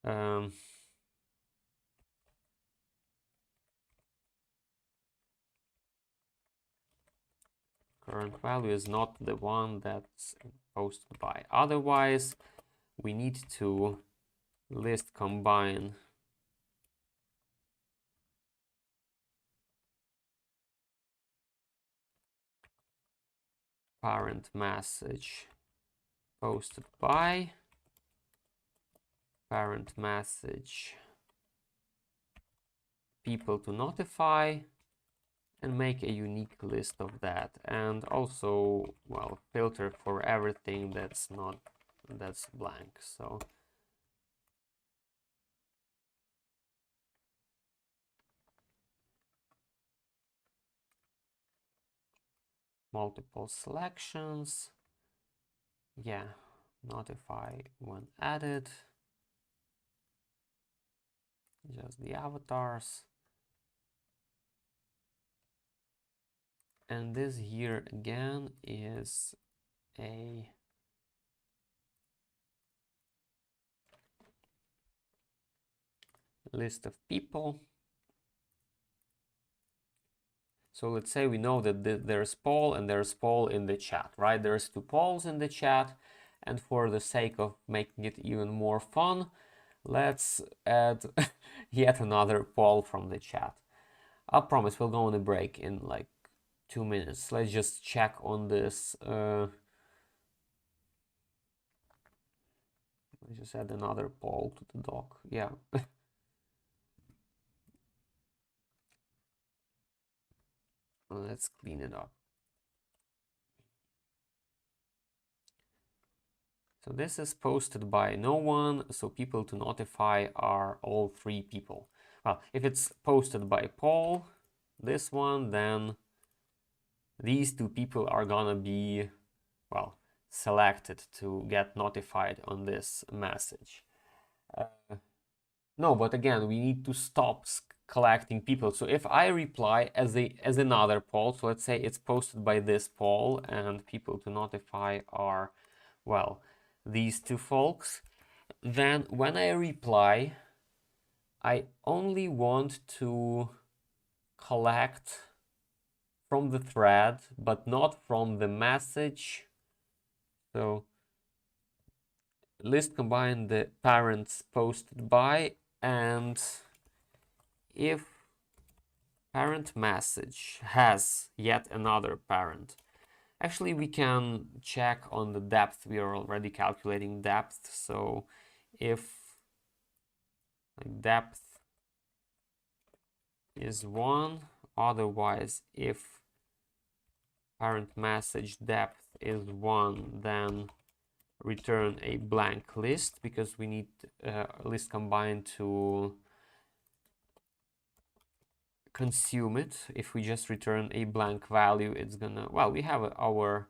current value is not the one that's posted by. Otherwise, we need to list combine parent message posted by, parent message people to notify, and make a unique list of that, and also, well, filter for everything that's blank. So multiple selections, yeah, notify when added, just the avatars, and this here again is a list of people. So let's say we know that there's poll and there's poll in the chat, right? There's 2 polls in the chat, and for the sake of making it even more fun, let's add yet another poll from the chat. I promise we'll go on a break in like 2 minutes. Let's just check on this. Let's just add another poll to the doc. Yeah. Let's clean it up. So this is posted by no one, so people to notify are all 3 people. Well, if it's posted by Paul, this one, then these 2 people are gonna be, well, selected to get notified on this message. No, but again, we need to stop collecting people. So if I reply as another poll, so let's say it's posted by this poll and people to notify are, well, these 2 folks, then when I reply, I only want to collect from the thread, but not from the message. So list combine the parents posted by, and if parent message has yet another parent. Actually, we can check on the depth. We are already calculating depth. So if depth is 1, otherwise if parent message depth is 1, then return a blank list, because we need list combine to consume it. If we just return a blank value, it's gonna, well, we have our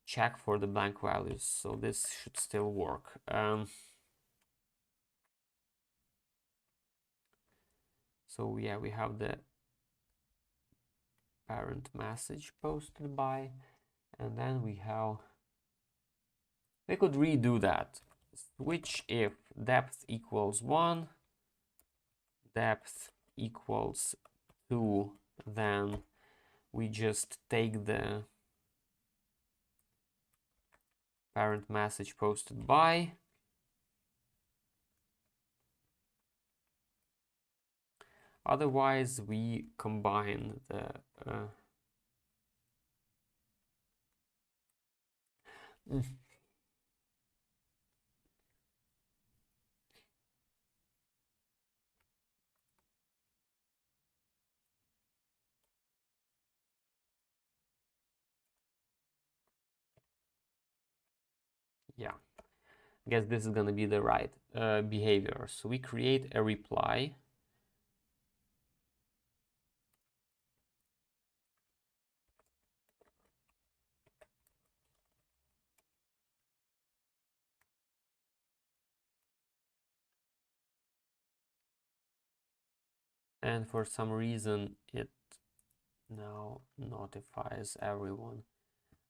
check for the blank values, so this should still work. So yeah, we have the parent message posted by, and then we could redo that. Switch if depth equals 1, depth equals 2, then we just take the parent message posted by, otherwise we combine the yeah, I guess this is gonna be the right behavior. So we create a reply, and for some reason it now notifies everyone.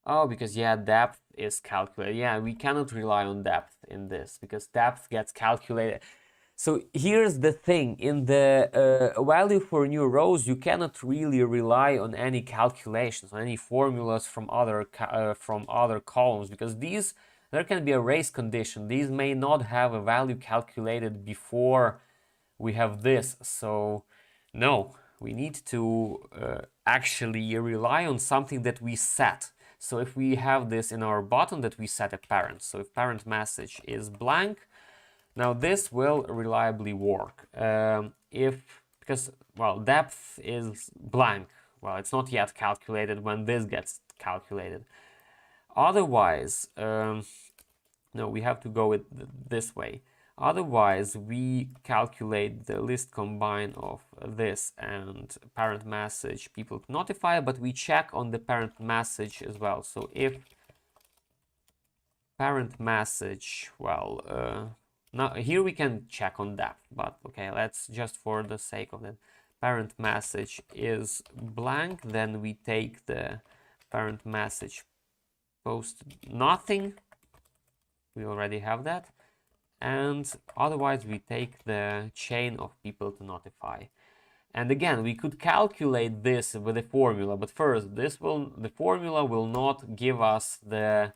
Oh, because yeah, depth is calculated. Yeah, we cannot rely on depth in this, because depth gets calculated. So here's the thing, in the value for new rows, you cannot really rely on any calculations, on any formulas from other columns, because there can be a race condition. These may not have a value calculated before we have this. So no, we need to actually rely on something that we set. So if we have this in our button, that we set a parent. So if parent message is blank, now this will reliably work. Because, well, depth is blank. Well, it's not yet calculated when this gets calculated. Otherwise, no, we have to go with this way. Otherwise, we calculate the list combine of this and parent message people to notify, but we check on the parent message as well. So if parent message, well, now here we can check on depth, but okay, let's just for the sake of it, parent message is blank, then we take the parent message post nothing. We already have that. And otherwise we take the chain of people to notify. And again, we could calculate this with a formula, but first, the formula will not give us the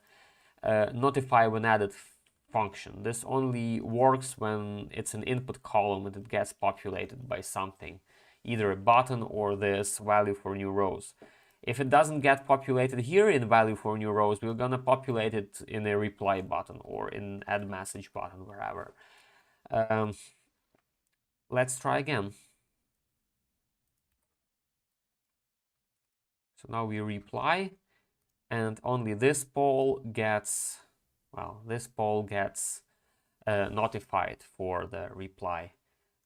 notify when added function. This only works when it's an input column and it gets populated by something, either a button or this value for new rows. If it doesn't get populated here in value for new rows, we're gonna populate it in a reply button or in add message button, wherever. Let's try again. So now we reply, and only this poll gets, well, this poll gets notified for the reply.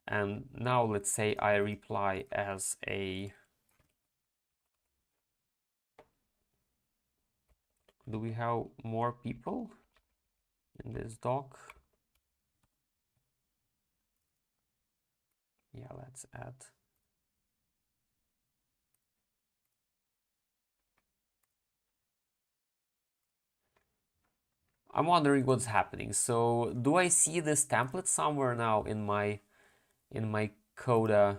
And now let's say I reply as a, do we have more people in this doc? Yeah, let's add. I'm wondering what's happening. So do I see this template somewhere now in my Coda?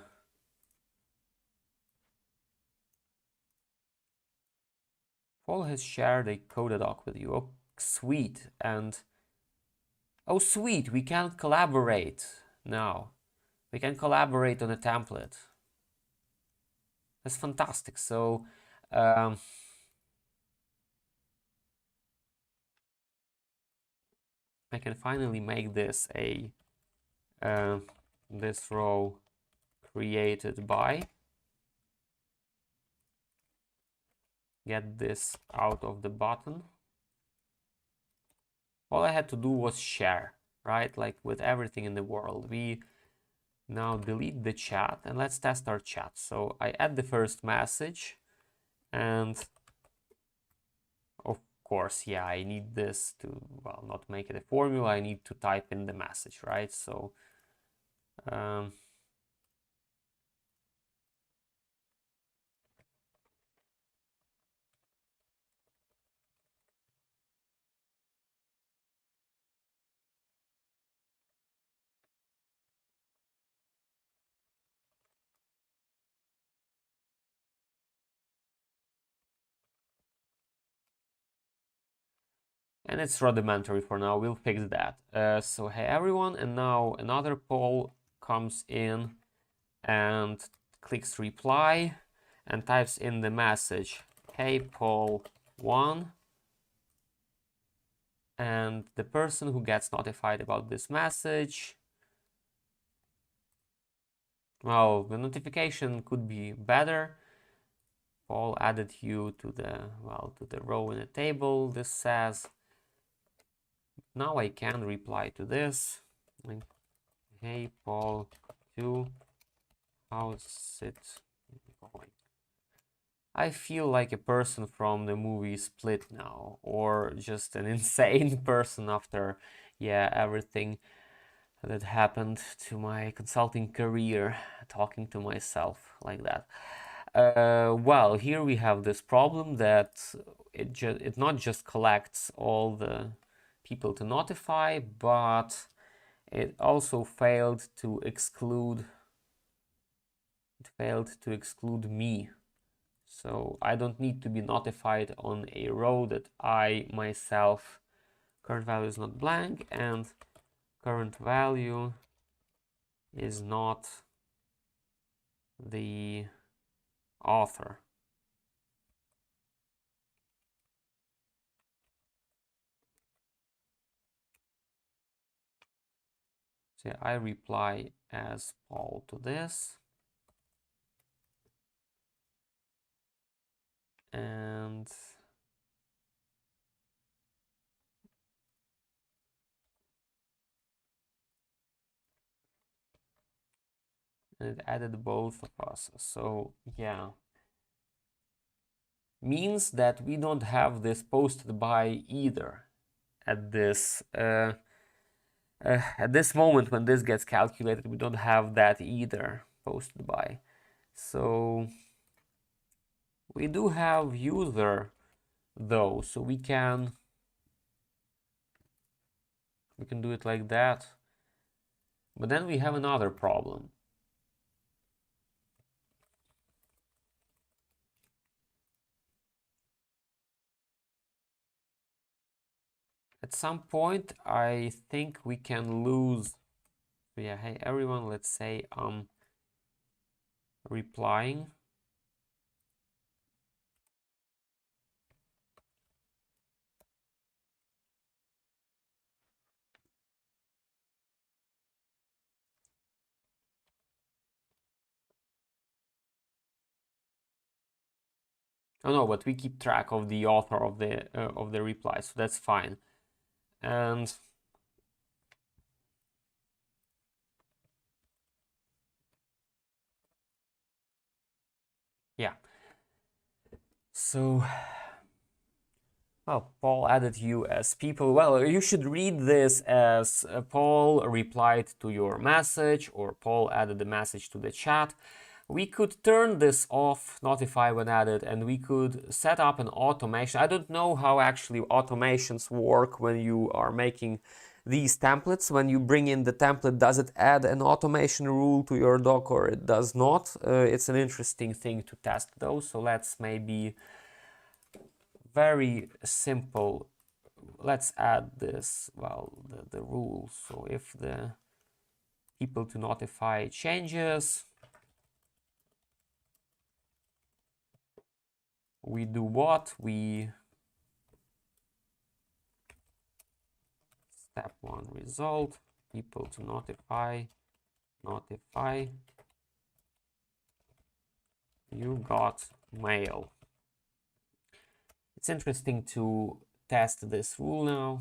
Paul has shared a Coda doc with you. Oh, sweet. And oh, sweet, we can collaborate now. We can collaborate on a template. That's fantastic. So I can finally make this a this row created by. Get this out of the button. All I had to do was share, right? Like with everything in the world. We now delete the chat and let's test our chat. So I add the first message and of course, yeah, I need this to, well, not make it a formula. I need to type in the message, right? So and it's rudimentary for now. We'll fix that. So hey everyone, and now another poll comes in and clicks reply and types in the message, hey poll 1, and the person who gets notified about this message, well, the notification could be better. Paul added you to the, well, to the row in the table. This says, now I can reply to this. Like, hey Paul 2, how's it going? I feel like a person from the movie Split now, or just an insane person after, yeah, everything that happened to my consulting career, talking to myself like that. Well, here we have this problem that it not just collects all the people to notify, but it also failed to exclude me. So I don't need to be notified on a row that I myself, current value is not blank and current value is not the author. So I reply as Paul to this. And it added both of us. So yeah, means that we don't have this posted by either at this moment when this gets calculated. We don't have that either posted by. So we do have user though, so we can do it like that. But then we have another problem. At some point, I think we can lose. Yeah, hey everyone, let's say I'm replying. Oh no, but we keep track of the author of the reply, so that's fine. And yeah, so well, Paul added you as people. Well, you should read this as Paul replied to your message, or Paul added the message to the chat. We could turn this off, notify when added, and we could set up an automation. I don't know how actually automations work when you are making these templates. When you bring in the template, does it add an automation rule to your doc or it does not? It's an interesting thing to test though, so let's maybe very simple. Let's add this, well, the rule. So if the people to notify changes, we do what? We step 1 result, people to notify, you got mail. It's interesting to test this rule now.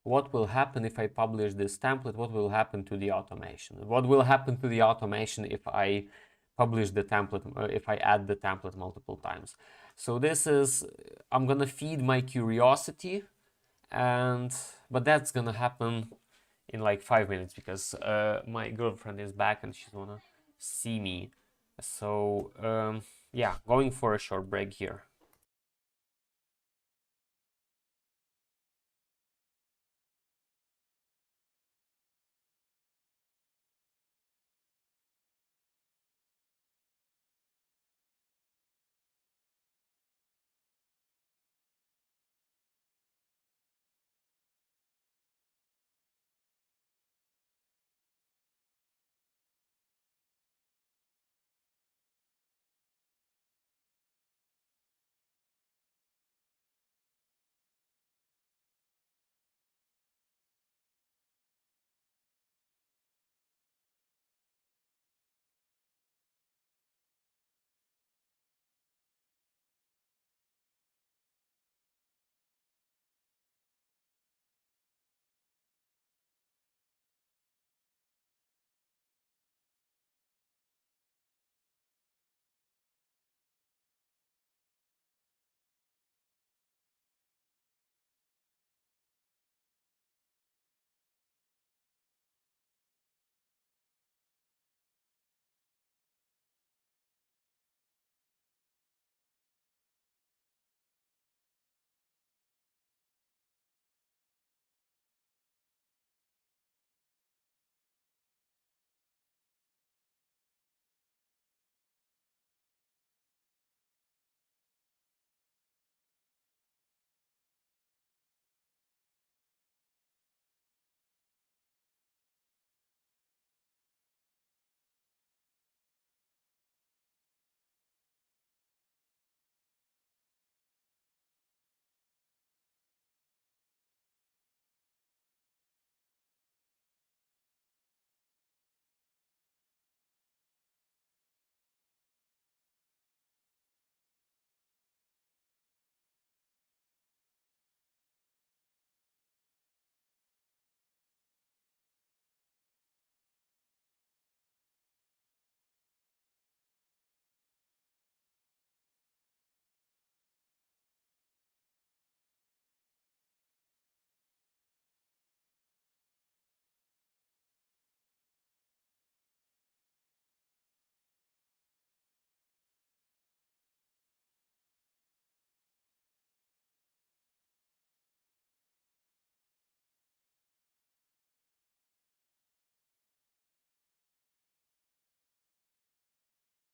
What will happen if I publish this template? What will happen to the automation? What will happen to the automation if I publish the template, if I add the template multiple times? So this is, I'm gonna feed my curiosity, but that's gonna happen in like 5 minutes because my girlfriend is back and she's gonna see me. So yeah, going for a short break here.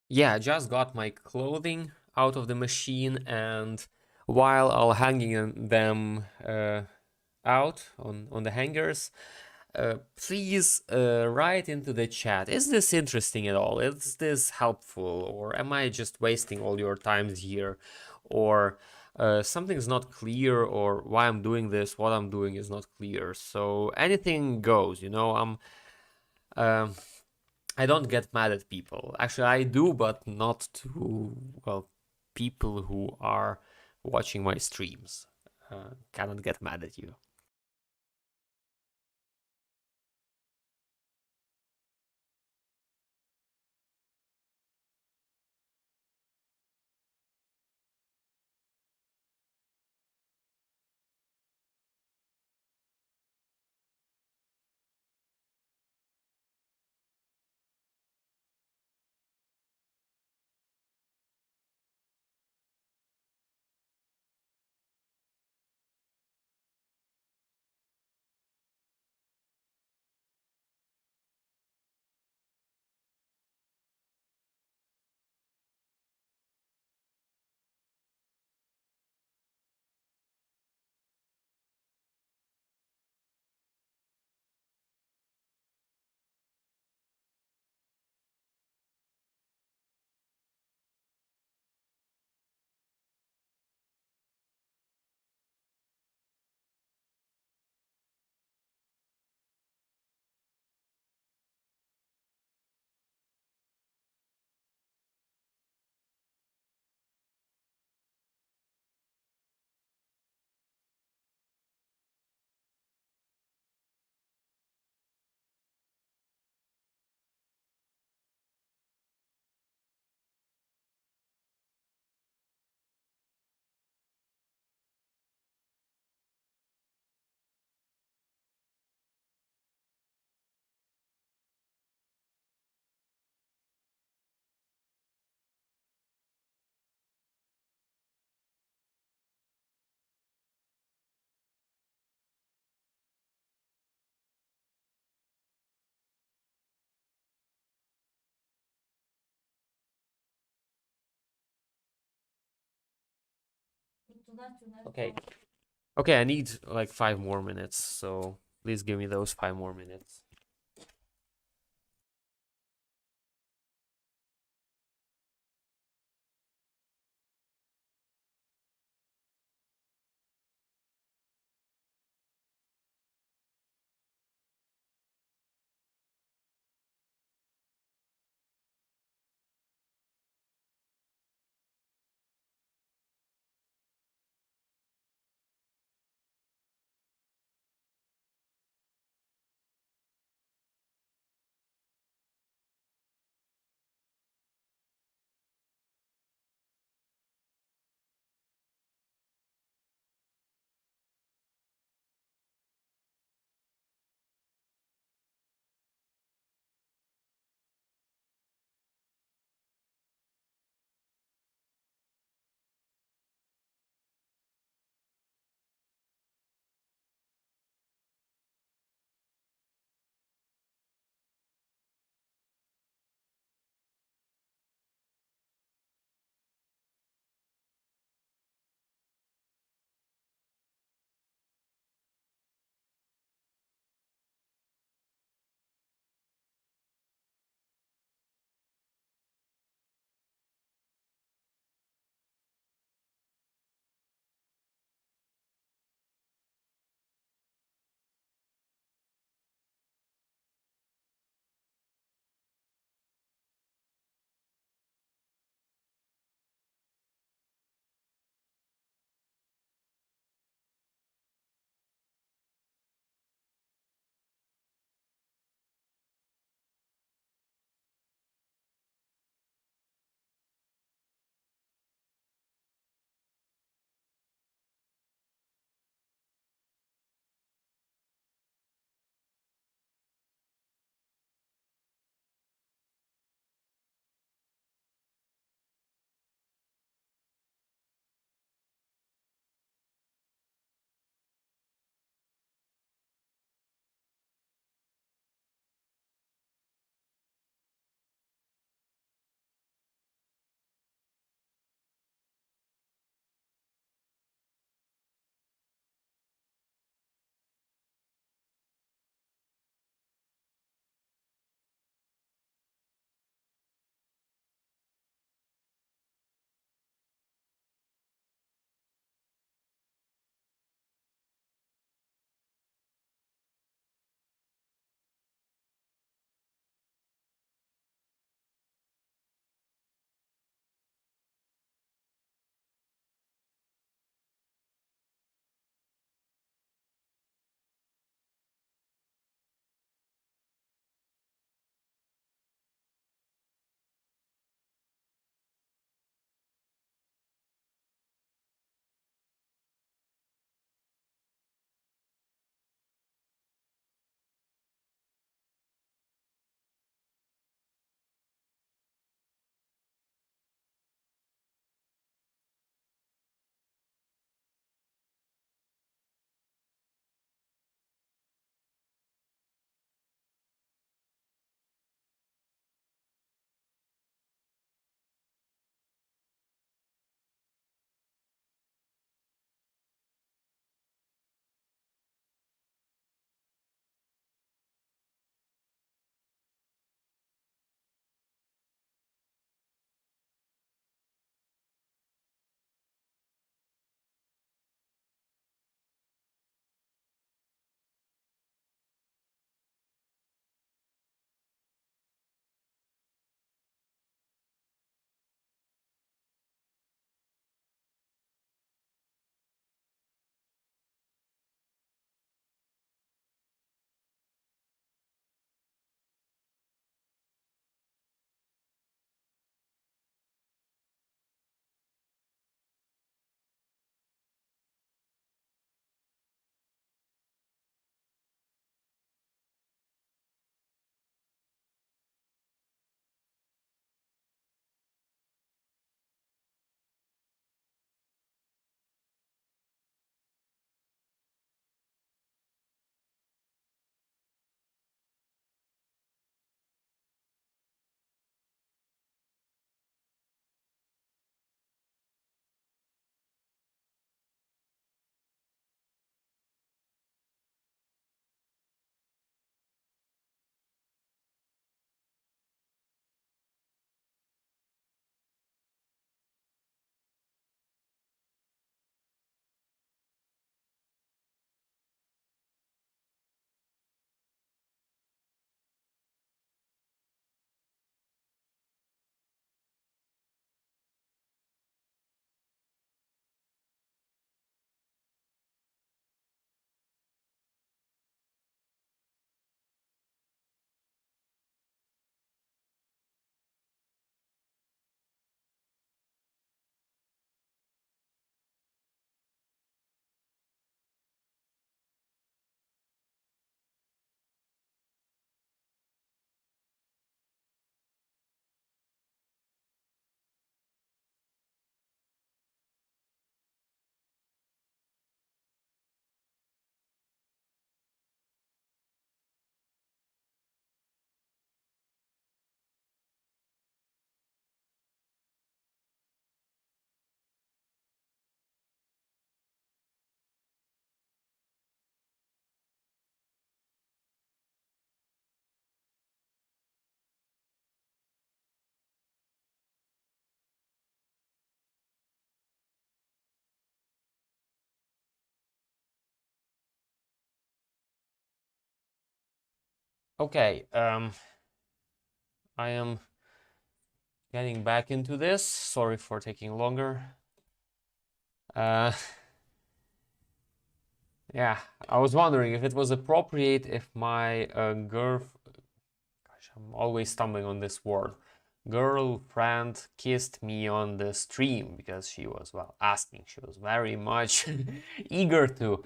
Yeah, I just got my clothing out of the machine, and while I'll hanging them out on the hangers, please write into the chat. Is this interesting at all? Is this helpful, or am I just wasting all your time here? Or something's not clear, or why I'm doing this, what I'm doing is not clear. So anything goes, you know. Um, I don't get mad at people. Actually, I do, but not to, well, people who are watching my streams. Cannot get mad at you. Okay. Okay, I need like 5 more minutes, so please give me those 5 more minutes. Okay, I am getting back into this. Sorry for taking longer. Uh, yeah, I was wondering if it was appropriate if my gosh, I'm always stumbling on this word. Girlfriend kissed me on the stream because she was, well, asking. She was very much eager to.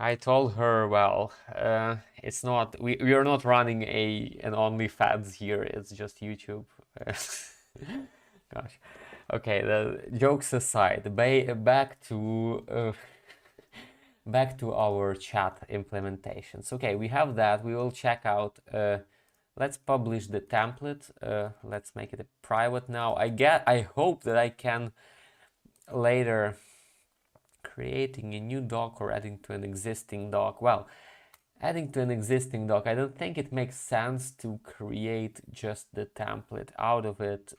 I told her, well, it's not, we are not running an OnlyFans here, it's just YouTube. Gosh. Okay, the jokes aside, back to our chat implementations. Okay, we have that. We will check out. Let's publish the template. Let's make it a private now. I hope that I can later creating a new doc or adding to an existing doc. Well, adding to an existing doc, I don't think it makes sense to create just the template out of it,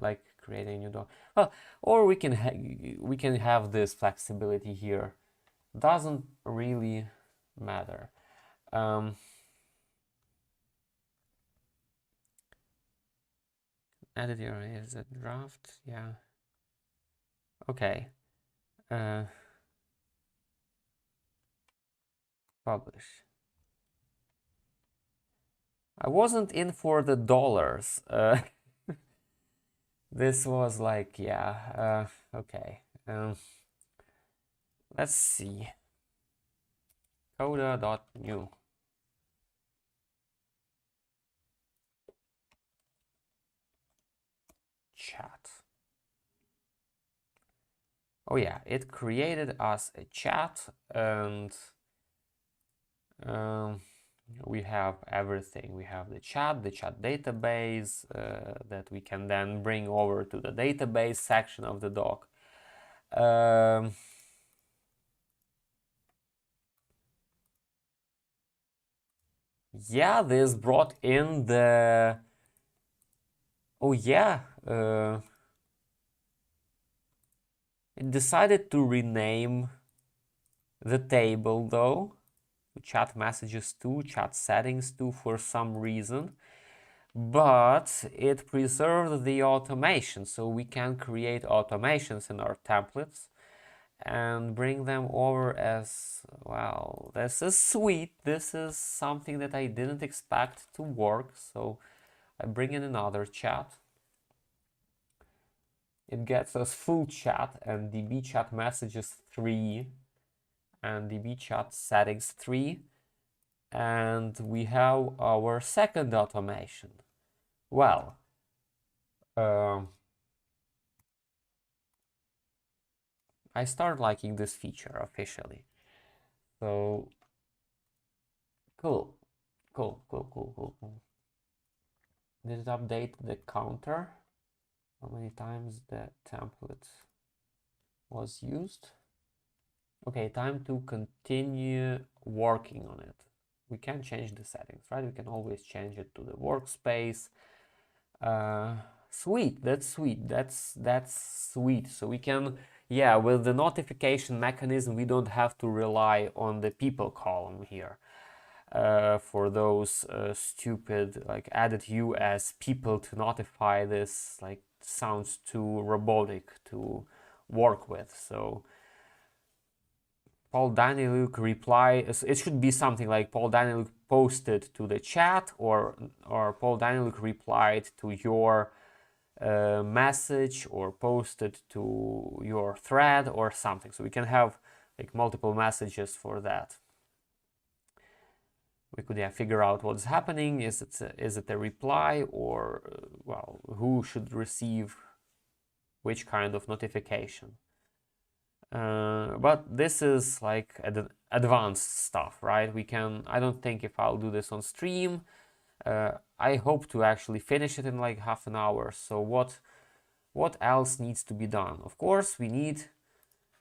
like creating a new doc. Well, or we can have this flexibility here. Doesn't really matter. Edit your is a draft, yeah. Okay. Publish. I wasn't in for the dollars. This was like, yeah, okay. Let's see. Coda.new. Chat. Oh yeah, it created us a chat and we have everything. We have the chat database that we can then bring over to the database section of the doc. Yeah, this brought in the. Oh yeah, it decided to rename the table though. Chat messages to, chat settings to for some reason. But it preserved the automation, so we can create automations in our templates and bring them over as well. This is sweet. This is something that I didn't expect to work, so I bring in another chat. It gets us full chat and DB chat messages 3 and DB chat settings 3, and we have our second automation. Well, I start liking this feature officially. So cool. Did it update the counter? How many times the template was used? Okay, time to continue working on it. We can change the settings, right? We can always change it to the workspace. Sweet, that's sweet. That's sweet. So we can, yeah, with the notification mechanism, we don't have to rely on the people column here. For those stupid, like added you as people to notify this, like sounds too robotic to work with. So Paul Daniluk reply, it should be something like Paul Daniluk posted to the chat, or Paul Daniluk replied to your message, or posted to your thread or something. So we can have like multiple messages for that. We could figure out what's happening. Is it a reply, or well, who should receive which kind of notification? But this is like advanced stuff, right? We can. I don't think if I'll do this on stream. I hope to actually finish it in like half an hour. So what else needs to be done? Of course, we need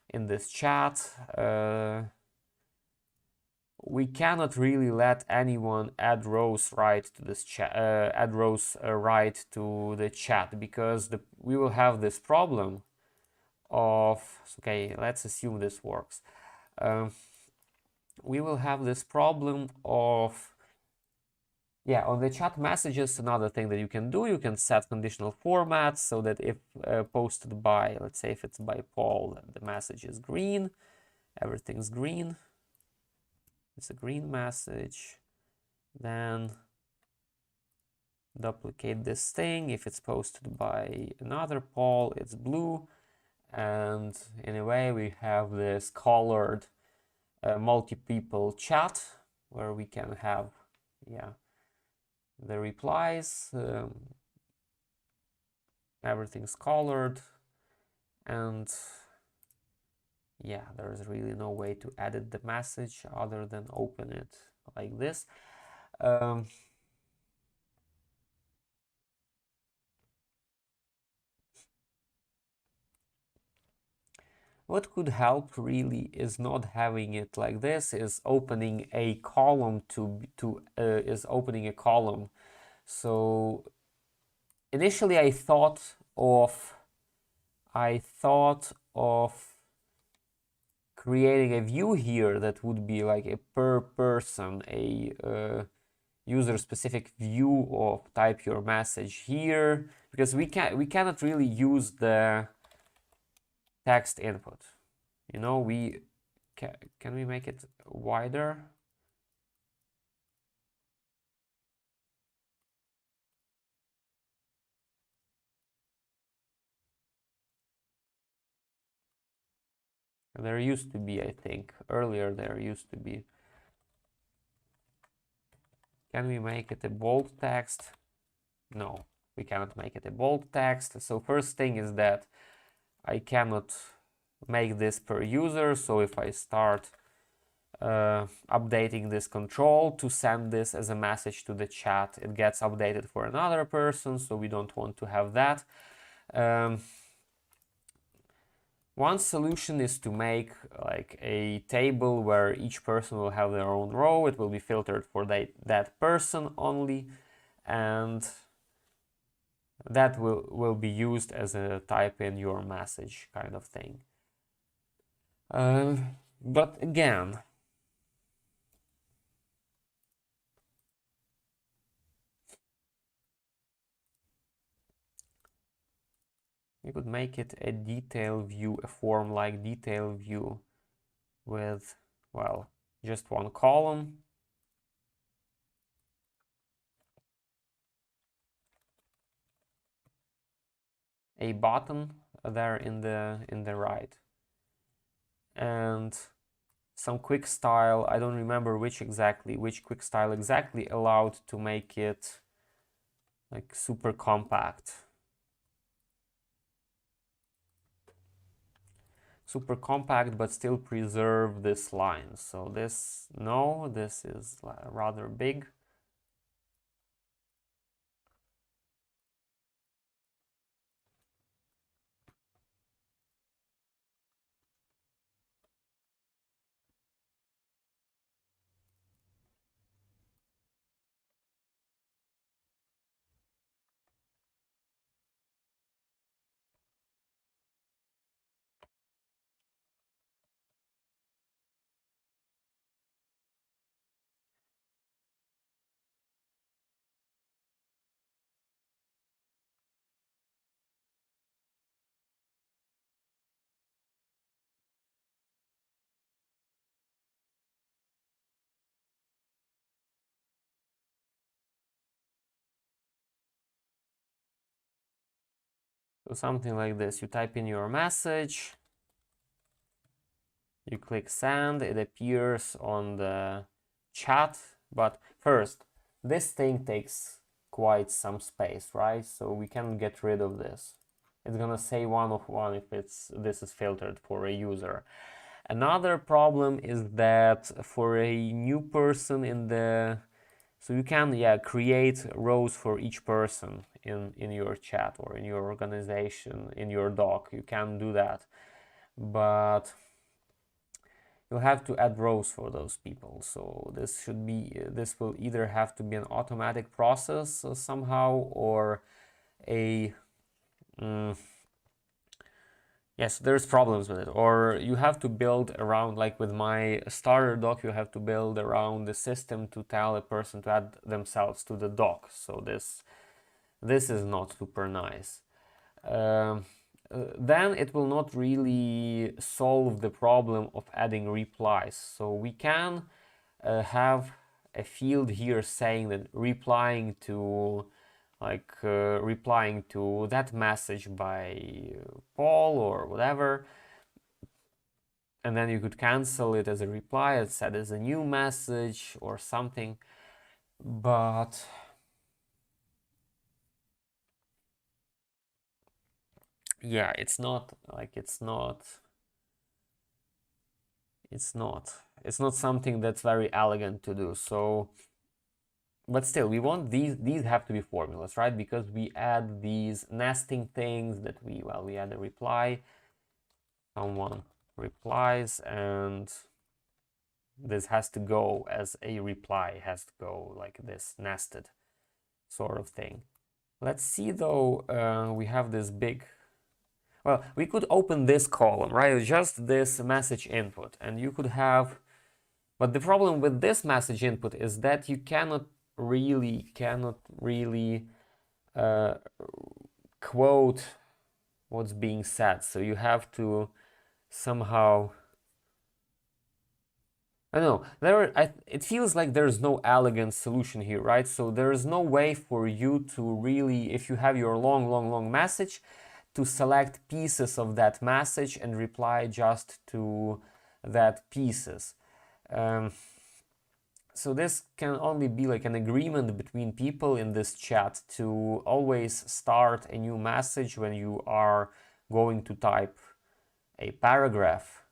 in this chat. We cannot really let anyone add rows right to this chat, add rows right to the chat, because we will have this problem of, okay, let's assume this works. We will have this problem of Yeah, on the chat messages, another thing that you can do, you can set conditional formats so that if posted by, let's say if it's by Paul, the message is green, everything's green, it's a green message. Then duplicate this thing. If it's posted by another Paul, it's blue. And in a way, we have this colored multi-people chat where we can have, yeah, the replies. Everything's colored, and yeah, there's really no way to edit the message other than open it like this. What could help really is not having it like this, is opening a column is opening a column. So initially I thought of creating a view here that would be like a per person, a user specific view of type your message here, because we cannot really use the text input. You know, can we make it wider? There used to be, I think, earlier there used to be. Can we make it a bold text? No, we cannot make it a bold text. So first thing is that I cannot make this per user. So if I start updating this control to send this as a message to the chat, it gets updated for another person. So we don't want to have that. One solution is to make like a table where each person will have their own row. It will be filtered for that person only, and that will be used as a type in your message kind of thing. But again, you could make it a detail view, a form like detail view with, well, just one column. A button there in the right. And some quick style, I don't remember which quick style exactly allowed to make it like super compact. Super compact, but still preserve this line. So this, no, this is rather big. So something like this, you type in your message, you click send, it appears on the chat, but first, this thing takes quite some space, right? So we can get rid of this. It's gonna say 1 of 1 if this is filtered for a user. Another problem is that for a new person in the, so you can create rows for each person in your chat or in your organization, in your doc. You can do that, but you'll have to add rows for those people. So this will either have to be an automatic process somehow, or a Yes, there's problems with it. Or you have to build around, like with my starter doc, you have to build around the system to tell a person to add themselves to the doc. So this is not super nice. Then it will not really solve the problem of adding replies. So we can have a field here saying that replying to that message by Paul or whatever, and then you could cancel it as a reply and set as a new message or something. But yeah, it's not something that's very elegant to do. So, but still, we want these have to be formulas, right? Because we add these nesting things that we add a reply, someone replies, and this has to go as a reply, has to go like this nested sort of thing. Let's see though, we have this big, well, we could open this column, right? Just this message input, and you could have, but the problem with this message input is that you cannot really uh, quote what's being said. So you have to somehow, I don't know, it feels like there's no elegant solution here, right? So there is no way for you to really, if you have your long message, to select pieces of that message and reply just to that pieces. So this can only be like an agreement between people in this chat to always start a new message when you are going to type a paragraph.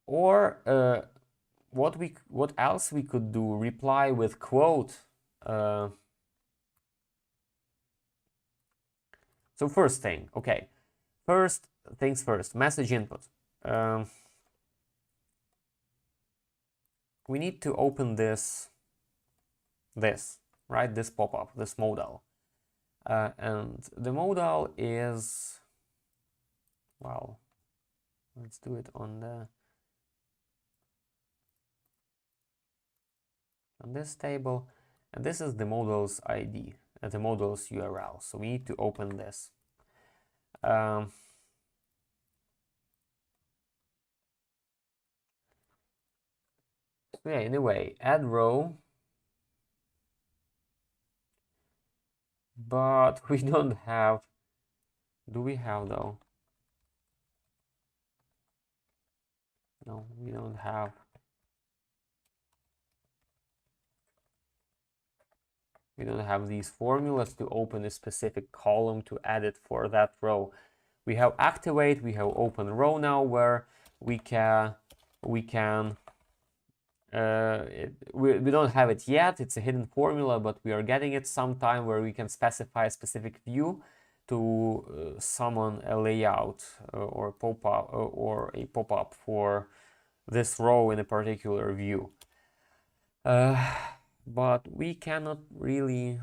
Or what else we could do? Reply with quote. So first thing, okay. First things first, message input. We need to open this, right? This pop-up, this modal. And the modal is, well, let's do it on this table. And this is the modal's ID, the modal's URL. So we need to open this. So yeah, anyway, add row. But we don't have, do we have though? No, we don't have. We don't have these formulas to open a specific column to add it for that row. We have activate, we have open row now where we don't have it yet. It's a hidden formula, but we are getting it sometime where we can specify a specific view to summon a layout or pop-up or a pop-up for this row in a particular view. But we cannot really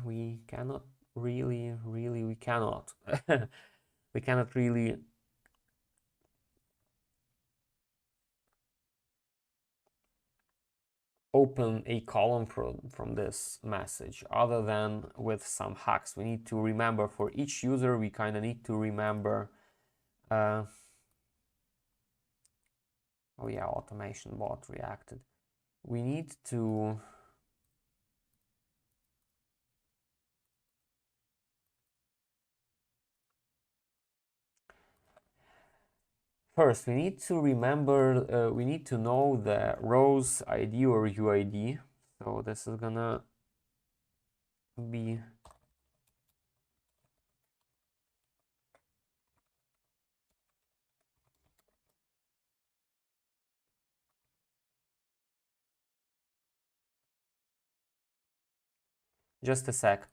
open a column from this message other than with some hacks. We need to remember for each user, we kind of need to remember, oh yeah, automation bot reacted. We need to first, we need to remember, we need to know the row's ID or UID. So this is gonna be just a sec.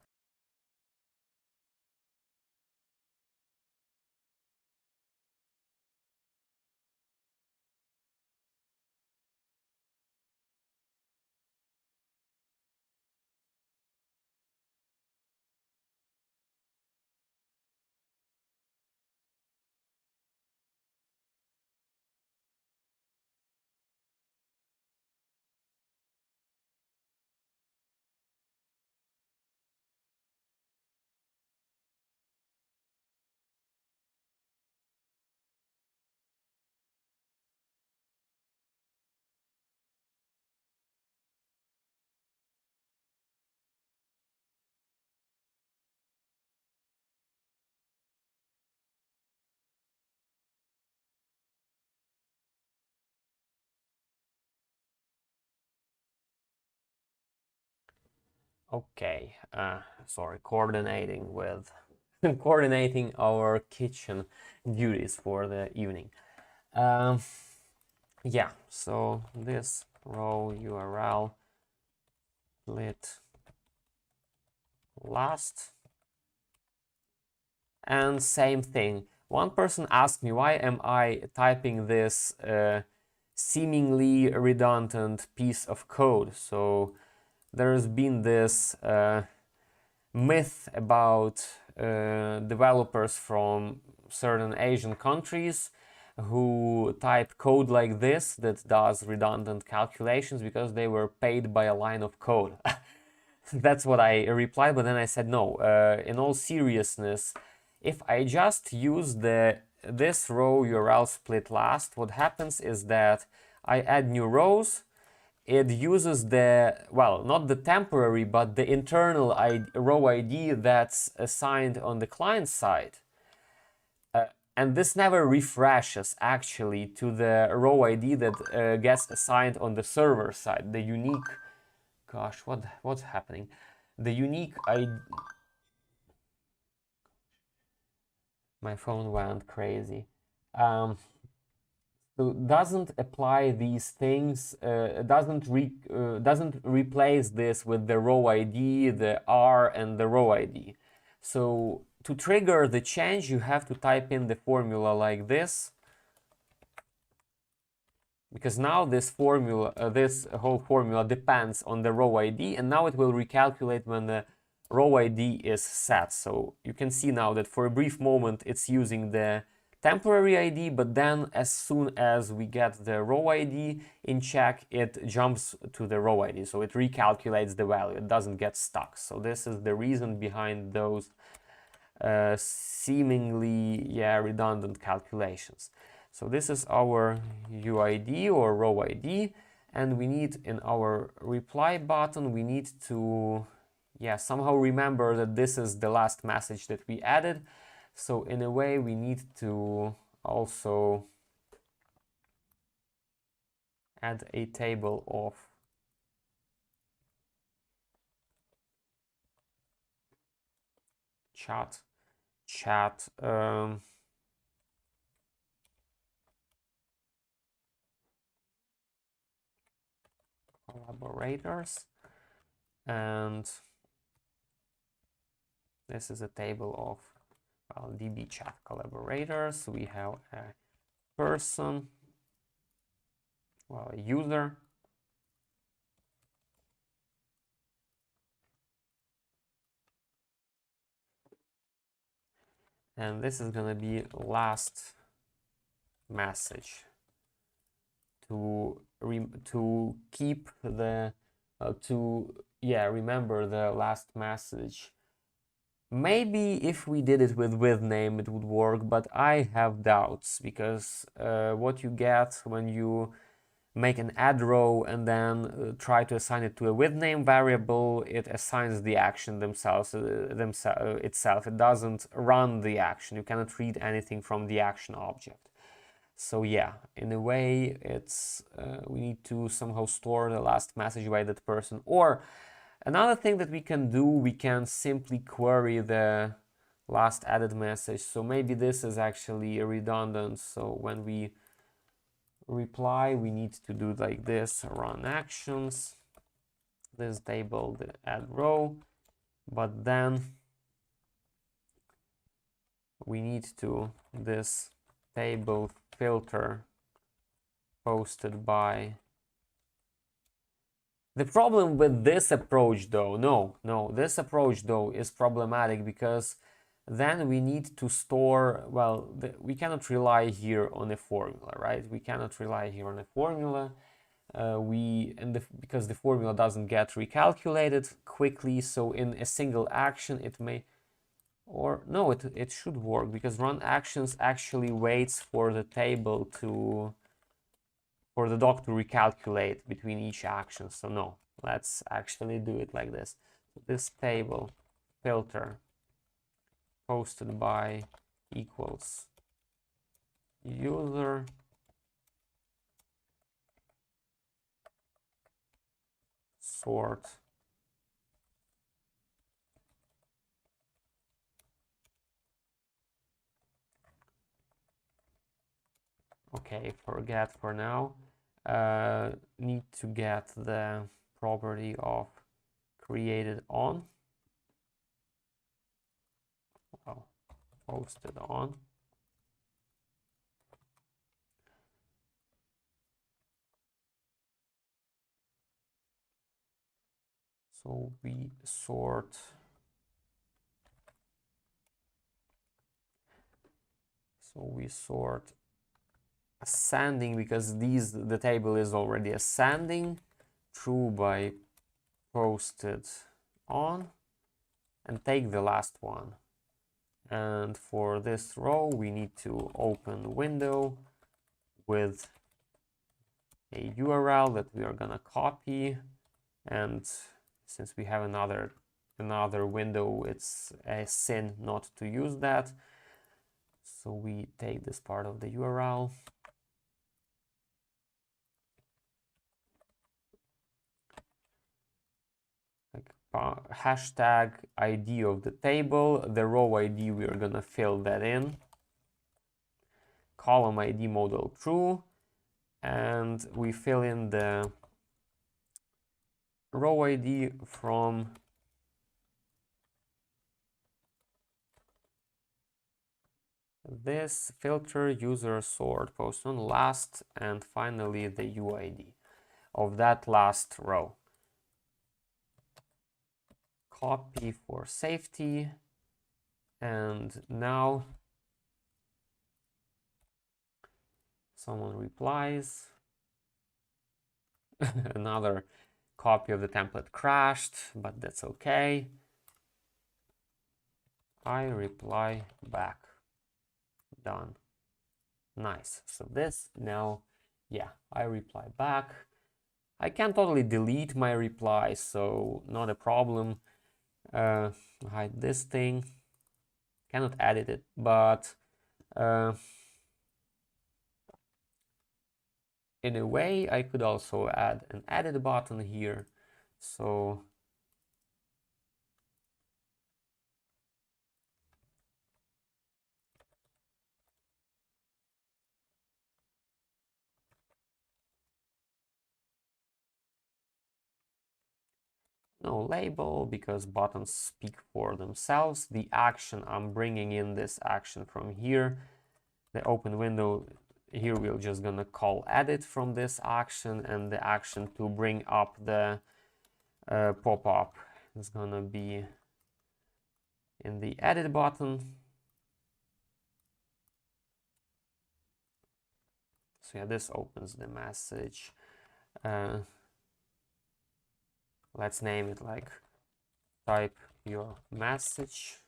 Okay, sorry, coordinating with coordinating our kitchen duties for the evening. Um, yeah, so this row URL split last, and same thing. One person asked me, why am I typing this seemingly redundant piece of code? So there's been this myth about developers from certain Asian countries who type code like this that does redundant calculations because they were paid by a line of code. That's what I replied, but then I said no. In all seriousness, if I just use this row URL split last, what happens is that I add new rows. It uses the, well, not the temporary, but the internal row ID that's assigned on the client side. And this never refreshes actually to the row ID that gets assigned on the server side, the unique, gosh, what's happening? The unique ID, my phone went crazy. So doesn't apply these things, doesn't replace this with the row ID, the R, and the row ID. So to trigger the change, you have to type in the formula like this, because now this formula, this whole formula depends on the row ID, and now it will recalculate when the row ID is set. So you can see now that for a brief moment it's using the temporary ID, but then as soon as we get the row ID in check, it jumps to the row ID. So it recalculates the value, it doesn't get stuck. So this is the reason behind those seemingly redundant calculations. So this is our UID or row ID, and we need in our reply button, we need to somehow remember that this is the last message that we added. So in a way, we need to also add a table of chat collaborators, and this is a table of, well, DB chat collaborators. We have a person, well, a user, and this is gonna be last message to keep the remember the last message. Maybe if we did it with name it would work, but I have doubts, because what you get when you make an add row and then try to assign it to a with name variable, it assigns the action itself. It doesn't run the action. You cannot read anything from the action object. So yeah, in a way, it's we need to somehow store the last message by that person. Or another thing that we can do, we can simply query the last added message. So maybe this is actually redundant. So when we reply, we need to do like this: run actions, this table, the add row, but then we need to this table filter posted by. The problem with this approach though, this approach though is problematic, because then we need to store, well, we cannot rely here on a formula, right? We cannot rely here on a formula. Because the formula doesn't get recalculated quickly, so in a single action it may, or no, it should work, because run actions actually waits for the table to, for the doc to recalculate between each action. So no, let's actually do it like this. This table filter posted by equals user sort Okay, forget for now. Need to get the property of created on. Well, posted on. So we sort ascending, because the table is already ascending, true by posted on, and take the last one. And for this row we need to open a window with a URL that we are gonna copy, and since we have another window, it's a sin not to use that. So we take this part of the URL, like hashtag ID of the table, the row ID, we are gonna fill that in, column ID model true, and we fill in the row ID from this filter user sort post on last, and finally the UID of that last row. Copy for safety, and now someone replies. Another copy of the template crashed, but that's okay. I reply back. Done. Nice. So this now, yeah, I reply back. I can totally delete my reply, so not a problem. Hide this thing. Cannot edit it, but in a way I could also add an edit button here. So no label, because buttons speak for themselves. The action, I'm bringing in this action from here. The open window, here we're just gonna call edit from this action, and the action to bring up the pop-up is gonna be in the edit button. So yeah, this opens the message. Let's name it like type your message.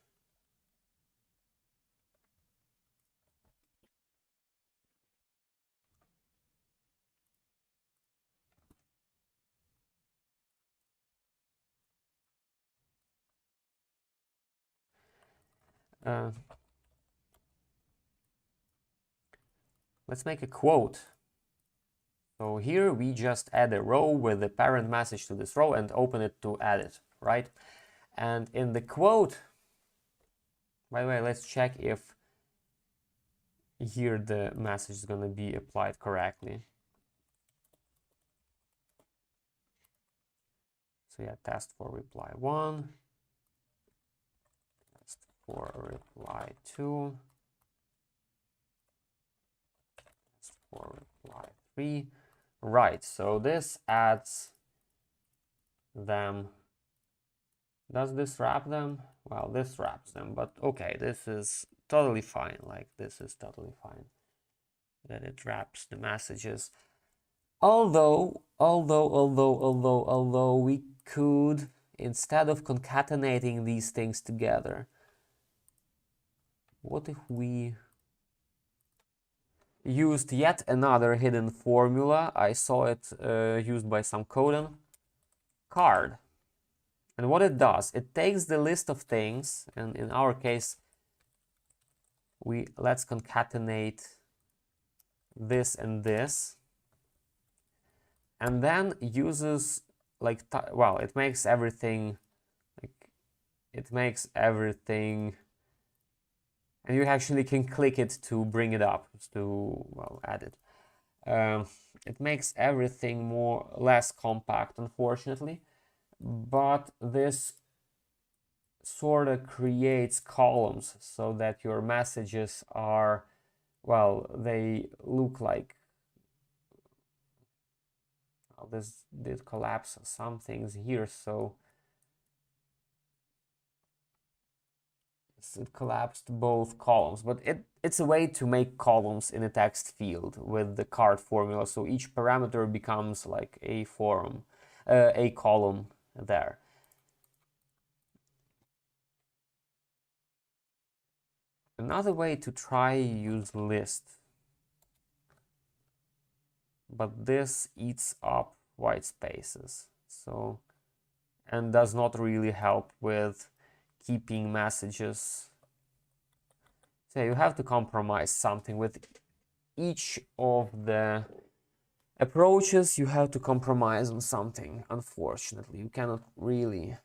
Let's make a quote. So here we just add a row with the parent message to this row and open it to edit, right? And in the quote, by the way, let's check if here the message is going to be applied correctly. So yeah, test for reply 1, test for reply 2, test for reply 3. Right, so this adds them. Does this wrap them? Well, this wraps them, but okay, this is totally fine. Like, this is totally fine that it wraps the messages. Although we could, instead of concatenating these things together, what if we used yet another hidden formula? I saw it used by some Coda card. And what it does, it takes the list of things, and in our case, let's concatenate this and this, and then uses like, well, it makes everything And you actually can click it to bring it up, to, well, add it. It makes everything less compact, unfortunately, but this sort of creates columns so that your messages are, well, they look like, well, this did collapse some things here, so it collapsed both columns, but it's a way to make columns in a text field with the card formula, so each parameter becomes like a column there. Another way to try use list, but this eats up white spaces, so, and does not really help with keeping messages. So you have to compromise something with each of the approaches. You have to compromise on something, unfortunately. You cannot really.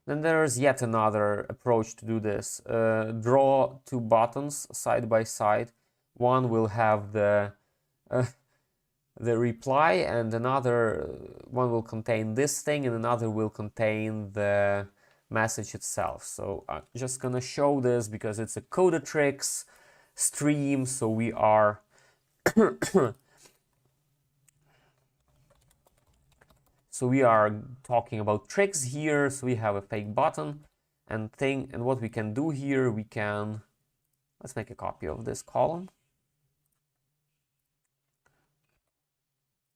Then there's yet another approach to do this. Draw two buttons side by side. One will have the reply, and another one will contain this thing, and another will contain the message itself. So I'm just gonna show this because it's a Coda tricks stream, so we are so we are talking about tricks here. So we have a fake button and thing, and what we can do here, we can, let's make a copy of this column.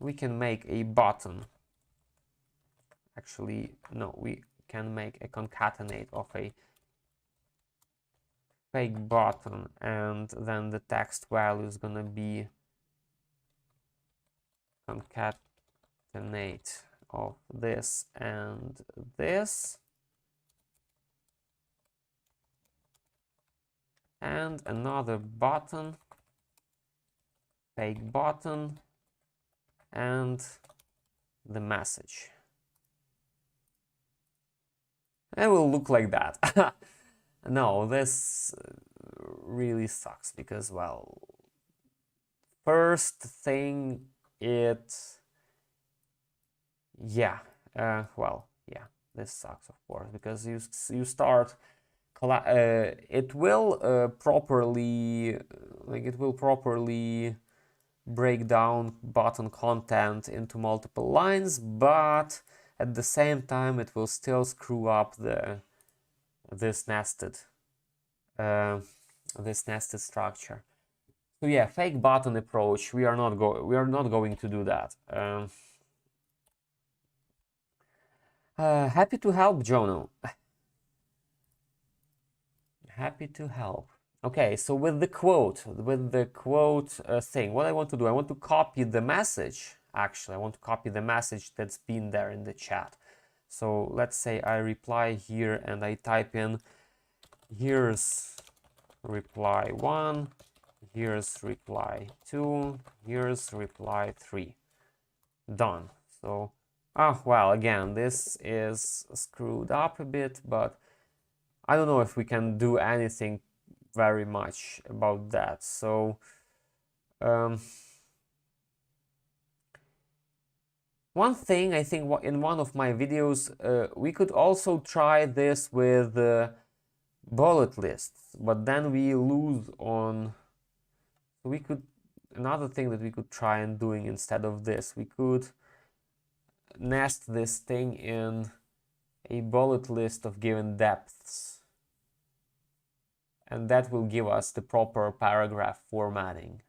We can make a button. Actually, no, we can make a concatenate of a fake button, and then the text value is gonna be concatenate of this and this, and another button, fake button, and the message. It will look like that. No, this really sucks because, well, first thing, this sucks, of course, because you start, it will properly break down button content into multiple lines, but at the same time it will still screw up this nested structure. So yeah, fake button approach. We are not going to do that. Happy to help, Jono. Happy to help. Okay, so with the quote thing, what I want to do, I want to copy the message. Actually, I want to copy the message that's been there in the chat. So let's say I reply here and I type in, here's reply 1, here's reply 2, here's reply 3. Done. So, well, again, this is screwed up a bit, but I don't know if we can do anything very much about that. So, one thing, I think in one of my videos, we could also try this with bullet lists, but then we lose on, another thing that we could try and doing instead of this, we could nest this thing in a bullet list of given depths, and that will give us the proper paragraph formatting.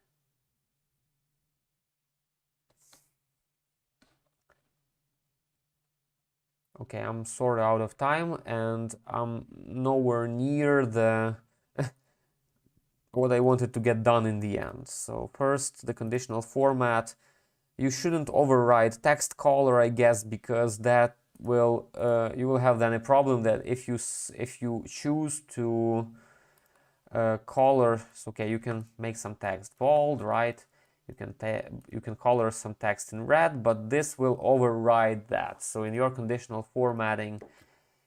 Okay, I'm sort of out of time, and I'm nowhere near the what I wanted to get done in the end. So first, the conditional format. You shouldn't override text caller, I guess, because that will you will have then a problem that if you choose to color, so okay, you can make some text bold, right? you can color some text in red, but this will override that. So in your conditional formatting,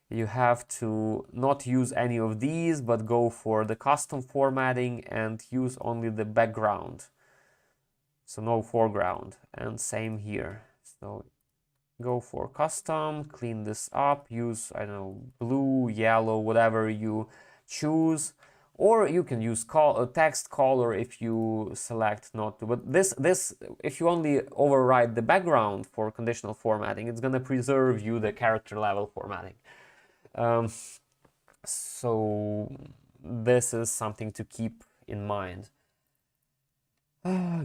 you have to not use any of these, but go for the custom formatting and use only the background. So no foreground, and same here. So go for custom, clean this up, use, I don't know, blue, yellow, whatever you choose. Or you can use text color if you select not to. But this, if you only override the background for conditional formatting, it's going to preserve you the character level formatting. So this is something to keep in mind.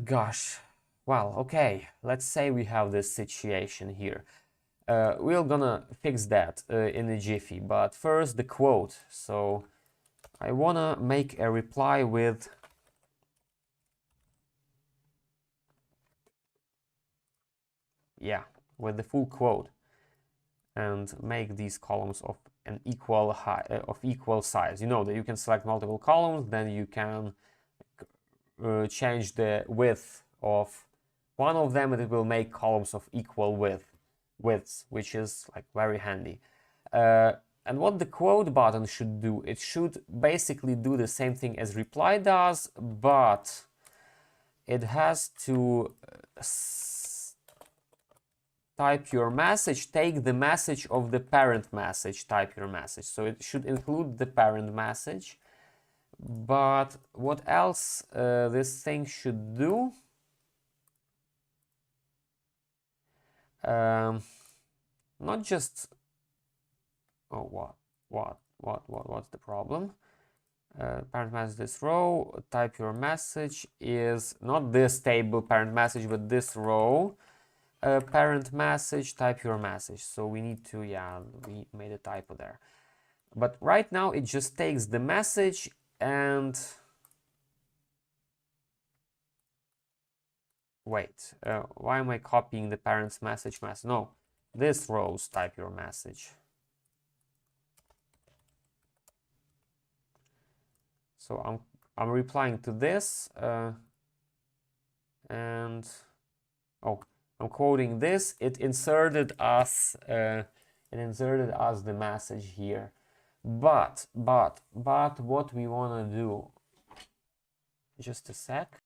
Gosh. Well, okay. Let's say we have this situation here. We're gonna fix that in a jiffy, but first the quote. So I wanna make a reply with with the full quote, and make these columns of an equal equal size. You know that you can select multiple columns, then you can change the width of one of them, and it will make columns of equal widths, which is like very handy. And what the quote button should do, it should basically do the same thing as reply does, but it has to type your message, take the message of the parent message, type your message. So it should include the parent message. But what else this thing should do? Not just, oh, what's the problem? Parent message, this row, type your message is not this table parent message, but this row parent message, type your message. So we need to, we made a typo there. But right now it just takes the message and wait, why am I copying the parent's message? No, this row's type your message. So I'm replying to this, and oh, I'm quoting this. It inserted us the message here. But what we want to do? Just a sec.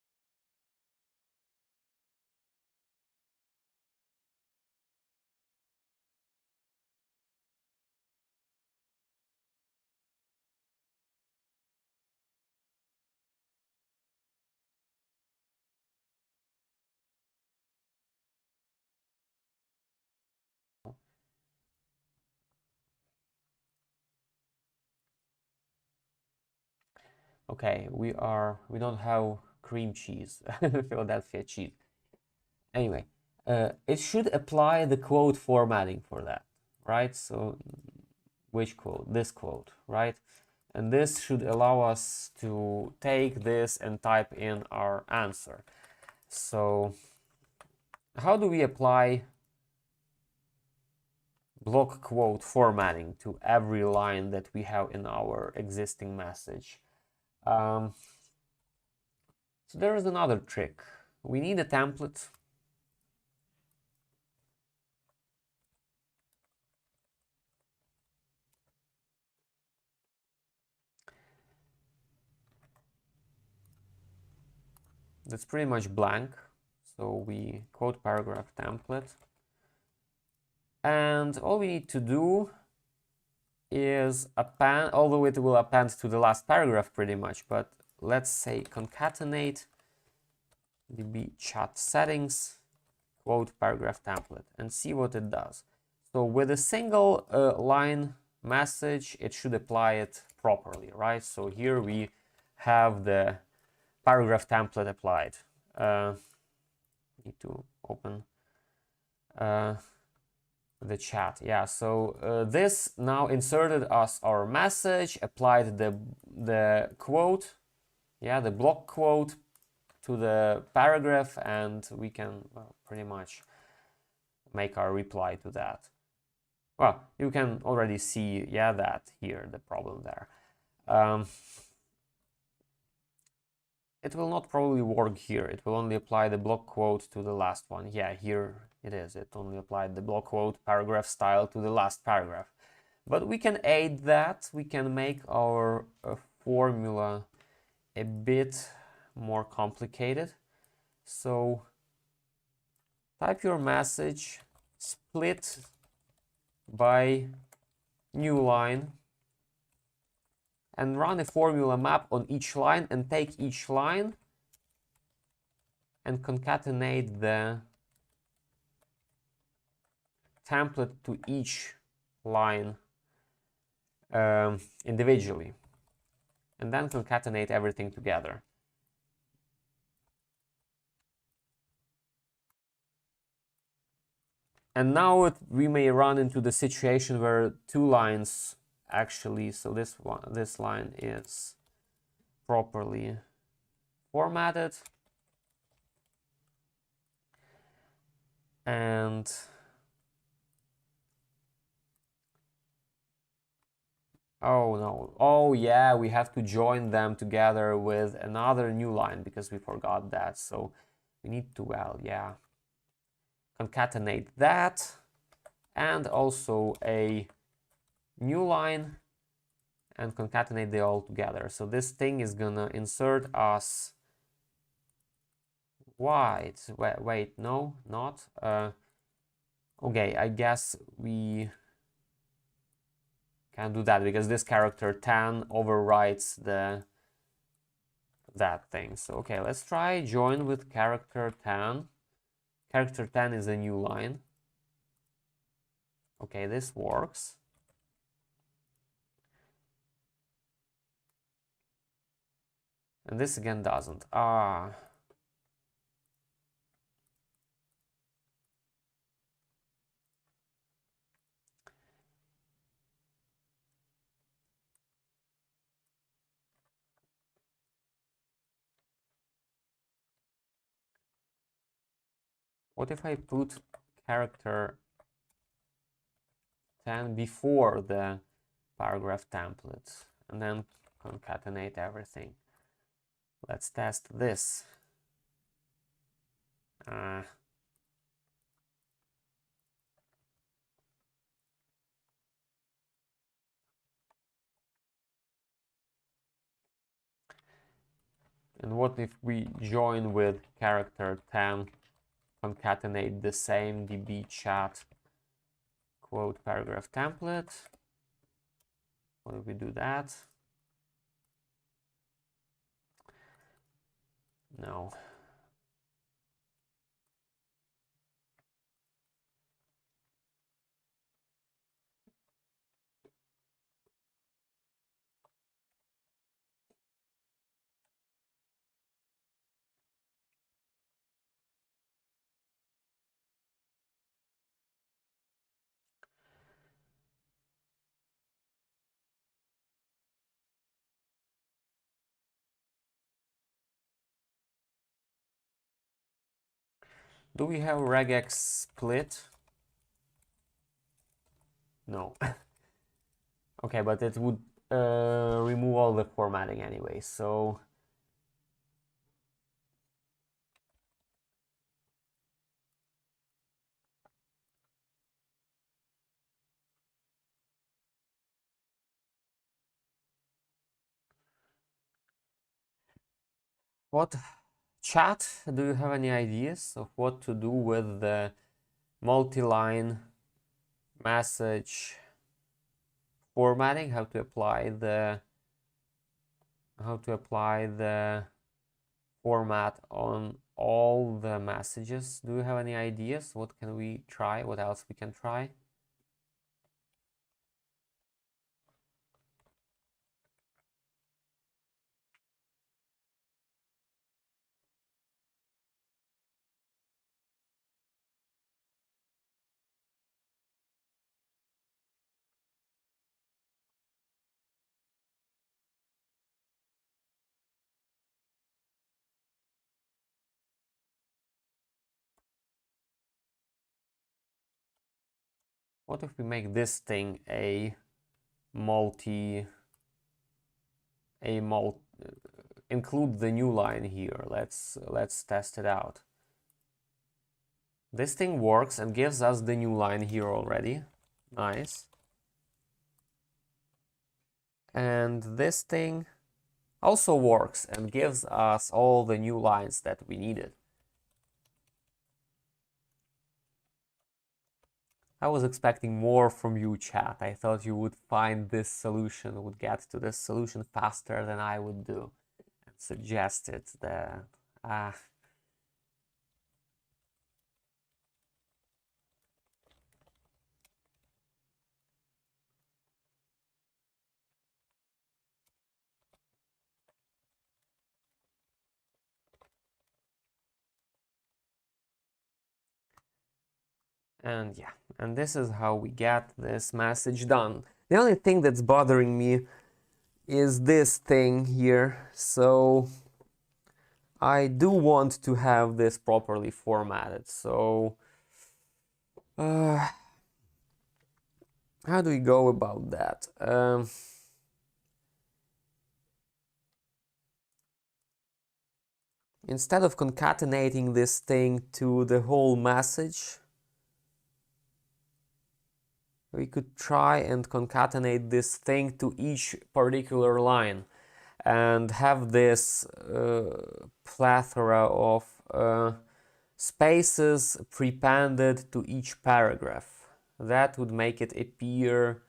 Okay, we don't have cream cheese, Philadelphia cheese. Anyway, it should apply the quote formatting for that, right? So which quote? This quote, right? And this should allow us to take this and type in our answer. So how do we apply block quote formatting to every line that we have in our existing message? So there is another trick. We need a template. That's pretty much blank. So we quote paragraph template. And all we need to do is append, although it will append to the last paragraph pretty much, but let's say concatenate db chat settings quote paragraph template and see what it does. So with a single line message, it should apply it properly, right? So here we have the paragraph template applied. Need to open the chat. So this now inserted us our message, applied the quote, the block quote to the paragraph, and we can pretty much make our reply to that. Well, you can already see, that here, the problem there. it will not probably work here. It will only apply the block quote to the last one. Yeah, here it is. It only applied the block quote paragraph style to the last paragraph. But we can aid that. We can make our formula a bit more complicated. So type your message, split by new line, and run a formula map on each line, and take each line and concatenate the template to each line individually, and then concatenate everything together. And now we may run into the situation where two lines actually, so this line is properly formatted, and oh no, oh yeah, we have to join them together with another new line because we forgot that. So we need to, well, yeah, concatenate that and also a new line and concatenate they all together. So this thing is gonna insert us, wait, no, not, okay, I guess we can do that because this character 10 overwrites that thing. So okay, let's try join with character 10. Character 10 is a new line. Okay, this works. And this again doesn't. What if I put character 10 before the paragraph template and then concatenate everything? Let's test this. And what if we join with character 10, concatenate the same db chat quote paragraph template? What if we do that? No. Do we have regex split? No. Okay, but it would remove all the formatting anyway, so what, chat, do you have any ideas of what to do with the multi-line message formatting? How to apply the format on all the messages? Do you have any ideas? What can we try? What else we can try? What if we make this thing a multi include the new line here. Let's test it out. This thing works and gives us the new line here already. Nice. And this thing also works and gives us all the new lines that we needed. I was expecting more from you, chat. I thought you would find this solution, would get to this solution faster than I would do. And suggested that, And yeah, and this is how we get this message done. The only thing that's bothering me is this thing here. So I do want to have this properly formatted. So how do we go about that? Instead of concatenating this thing to the whole message, we could try and concatenate this thing to each particular line and have this plethora of spaces prepended to each paragraph. That would make it appear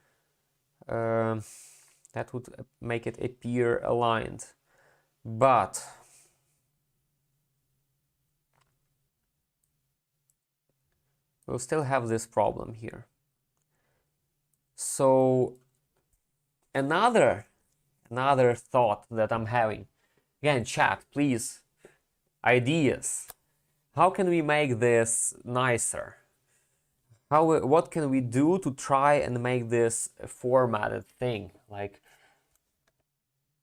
aligned. But we'll still have this problem here. So another thought that I'm having, again, chat, please, ideas. How can we make this nicer? What can we do to try and make this a formatted thing? Like,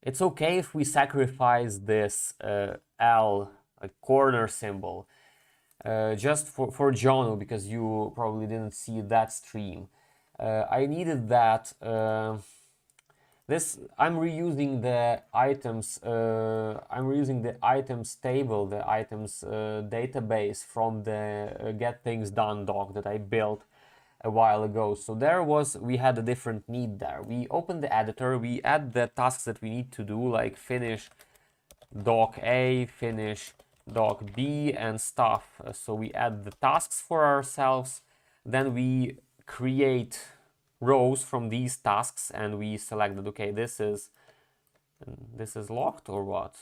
it's okay if we sacrifice this L, like corner symbol, just for Jono, because you probably didn't see that stream. I needed that. I'm reusing the items. I'm reusing the items table, the items database from the Get Things Done doc that I built a while ago. So we had a different need there. We open the editor, we add the tasks that we need to do, like finish doc A, finish doc B, and stuff. So we add the tasks for ourselves. Then we create rows from these tasks, and we select that, okay, this is locked or what?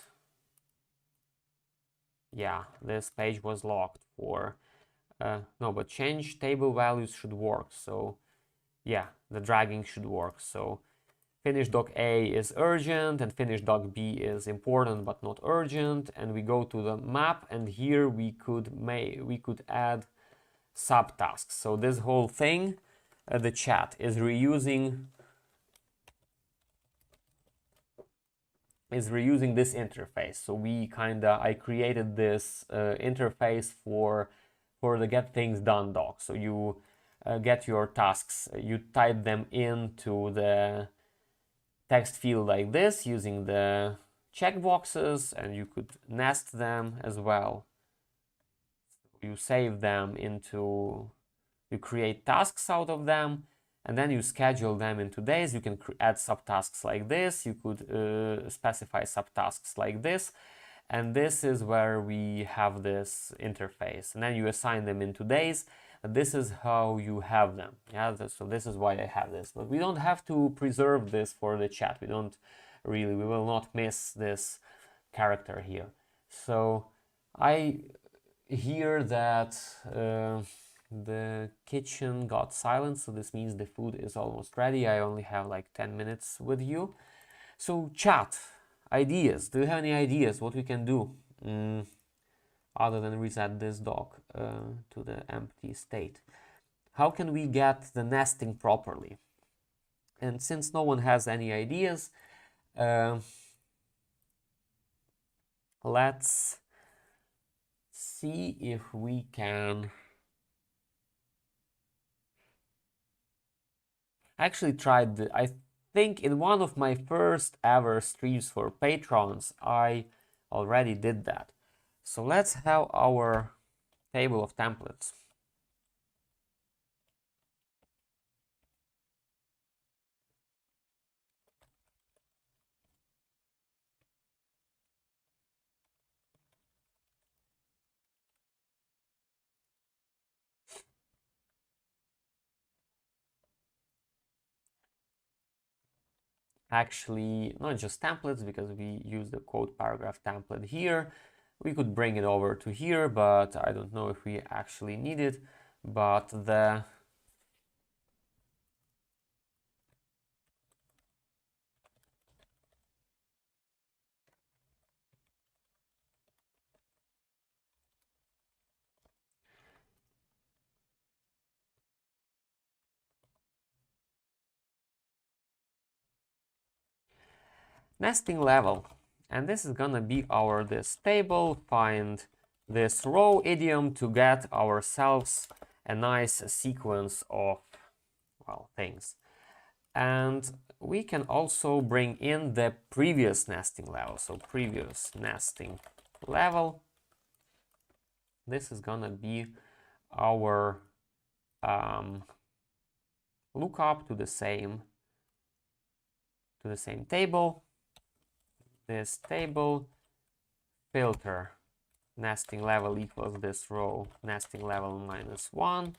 Yeah, this page was locked for no, but change table values should work. So yeah, the dragging should work. So finish doc A is urgent and finish doc B is important but not urgent, and we go to the map, and here we could add subtasks. So this whole thing, the chat is reusing this interface. So I created this interface for the Get Things Done doc. So you get your tasks, you type them into the text field like this using the checkboxes, and you could nest them as well. You save them you create tasks out of them, and then you schedule them into days. You can add subtasks like this. You could specify subtasks like this. And this is where we have this interface. And then you assign them into days. And this is how you have them. Yeah, so this is why I have this. But we don't have to preserve this for the chat. We will not miss this character here. So I hear that the kitchen got silent, so this means the food is almost ready. I only have like 10 minutes with you. So chat, ideas. Do you have any ideas what we can do other than reset this doc to the empty state? How can we get the nesting properly? And since no one has any ideas, let's see if we can I actually tried I think in one of my first ever streams for patrons, I already did that. So let's have our table of templates. Actually, not just templates, because we use the quote paragraph template here. We could bring it over to here, but I don't know if we actually need it. But the nesting level, and this is gonna be our this table, find this row idiom to get ourselves a nice sequence of, well, things. And we can also bring in the previous nesting level. So previous nesting level, this is gonna be our lookup to the same table. This table filter nesting level equals this row nesting level -1.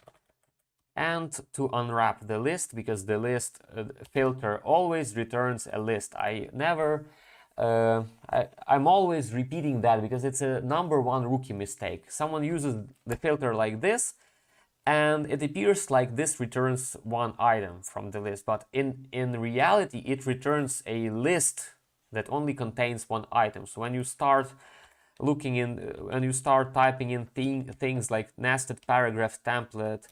And to unwrap the list, because the list filter always returns a list. I'm always repeating that because it's a #1 rookie mistake. Someone uses the filter like this, and it appears like this returns one item from the list, but in reality it returns a list that only contains one item. So when you start looking in, when you start typing in things like nested paragraph template,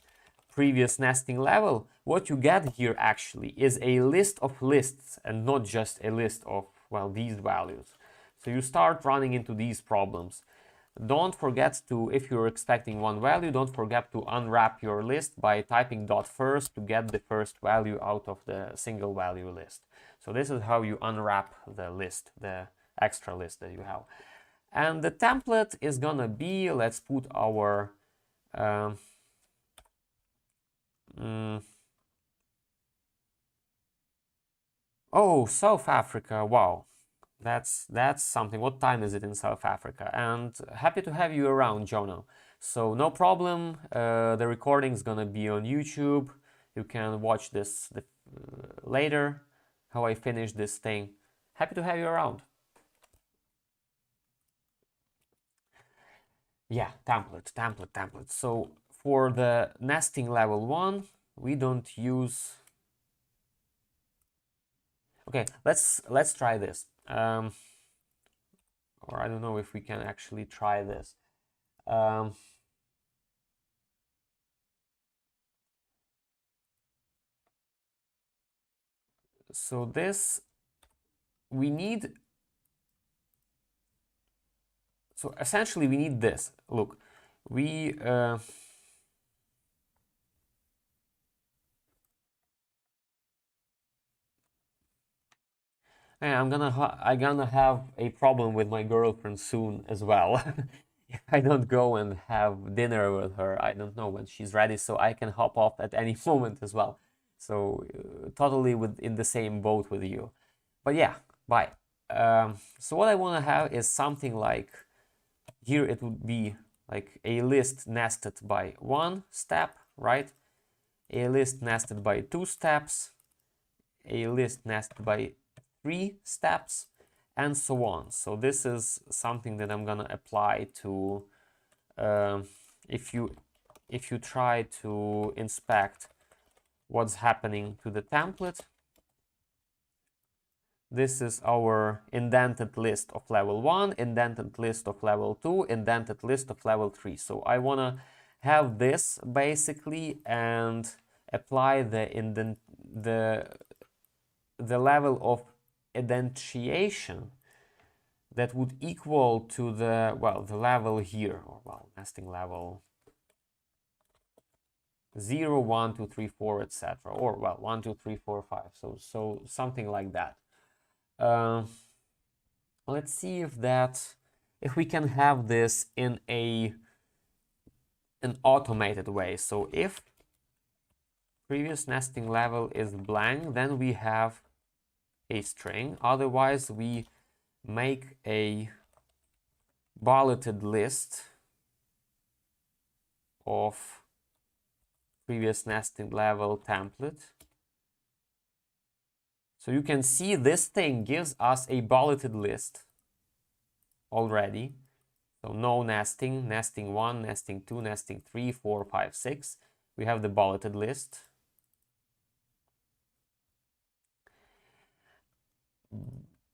previous nesting level, what you get here actually is a list of lists and not just a list of, well, these values. So you start running into these problems. Don't forget to, if you're expecting one value, don't forget to unwrap your list by typing dot first to get the first value out of the single value list. So this is how you unwrap the list, the extra list that you have. And the template is gonna be, let's put our oh, South Africa, wow. That's something. What time is it in South Africa? And happy to have you around, Jono. So no problem. The recording is gonna be on YouTube. You can watch this later, how I finish this thing. Happy to have you around. Yeah, template. So for the nesting level 1, we don't use. Okay, let's try this. Or I don't know if we can actually try this. So this, we need, so essentially we need this. Look, we, I'm gonna have a problem with my girlfriend soon as well. I don't go and have dinner with her. I don't know when she's ready, so I can hop off at any moment as well. So totally in the same boat with you. But yeah, bye. So what I want to have is something like, here it would be like a list nested by 1 step, right? A list nested by 2 steps, a list nested by 3 steps, and so on. So this is something that I'm gonna apply to, if you try to inspect what's happening to the template. This is our indented list of level 1, indented list of level 2, indented list of level 3. So I want to have this basically and apply the level of indentation that would equal to the, well, the level here, or, well, nesting level 0, 1, 2, 3, 4, etc. Or, well, 1, 2, 3, 4, 5. So something like that. Let's see if we can have this in an automated way. So if previous nesting level is blank, then we have a string. Otherwise, we make a bulleted list of previous nesting level template. So you can see this thing gives us a bulleted list already. So no nesting, nesting 1, nesting 2, nesting 3, 4, 5, 6. We have the bulleted list.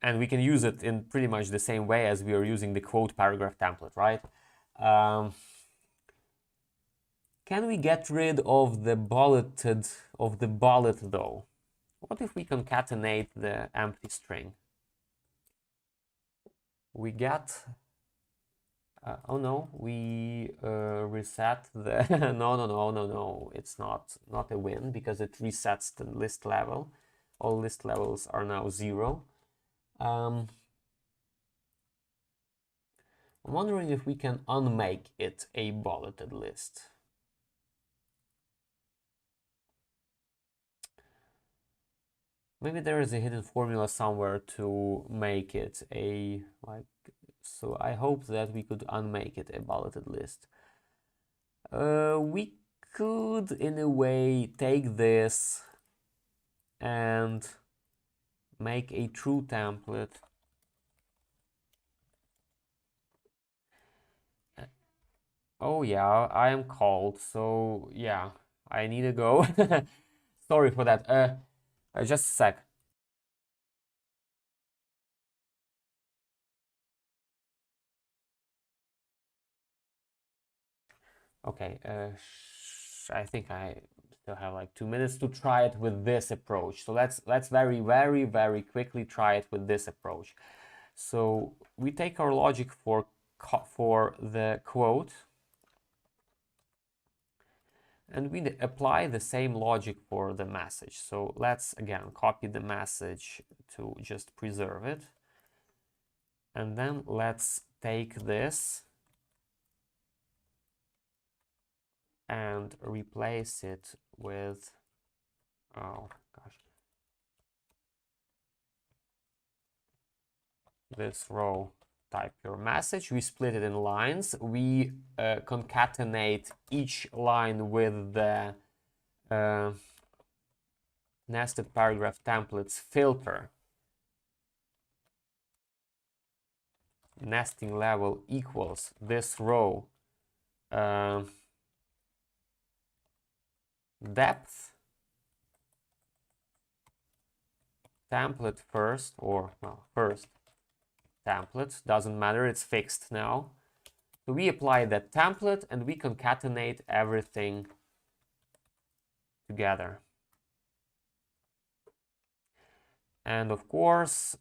And we can use it in pretty much the same way as we are using the quote paragraph template, right? Can we get rid of the bullet though? What if we concatenate the empty string? We get oh no, we reset the no, it's not a win because it resets the list level. All list levels are now 0. I'm wondering if we can unmake it a bulleted list. Maybe there is a hidden formula somewhere to make it a, like, so I hope that we could unmake it a bulleted list. We could, in a way, take this and make a true template. Oh yeah, I am called, so yeah, I need to go. Sorry for that. Just a sec. Okay, I think I still have like 2 minutes to try it with this approach. So let's very quickly try it with this approach. So we take our logic for the quote, and we apply the same logic for the message. So let's again copy the message to just preserve it. And then let's take this and replace it with, oh gosh, this row. Type your message. We split it in lines. We concatenate each line with the nested paragraph templates filter. Nesting level equals this row depth template first, or well, first template, doesn't matter, it's fixed now. So we apply that template and we concatenate everything together. And of course,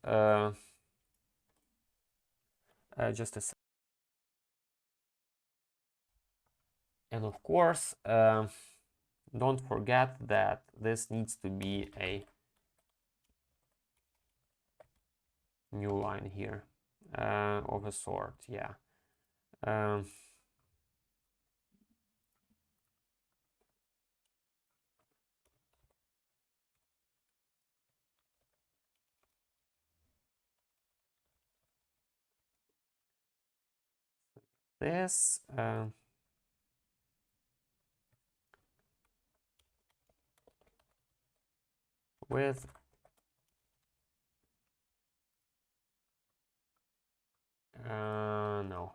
just a second. And of course, don't forget that this needs to be a new line here of a sort, yeah. This with no.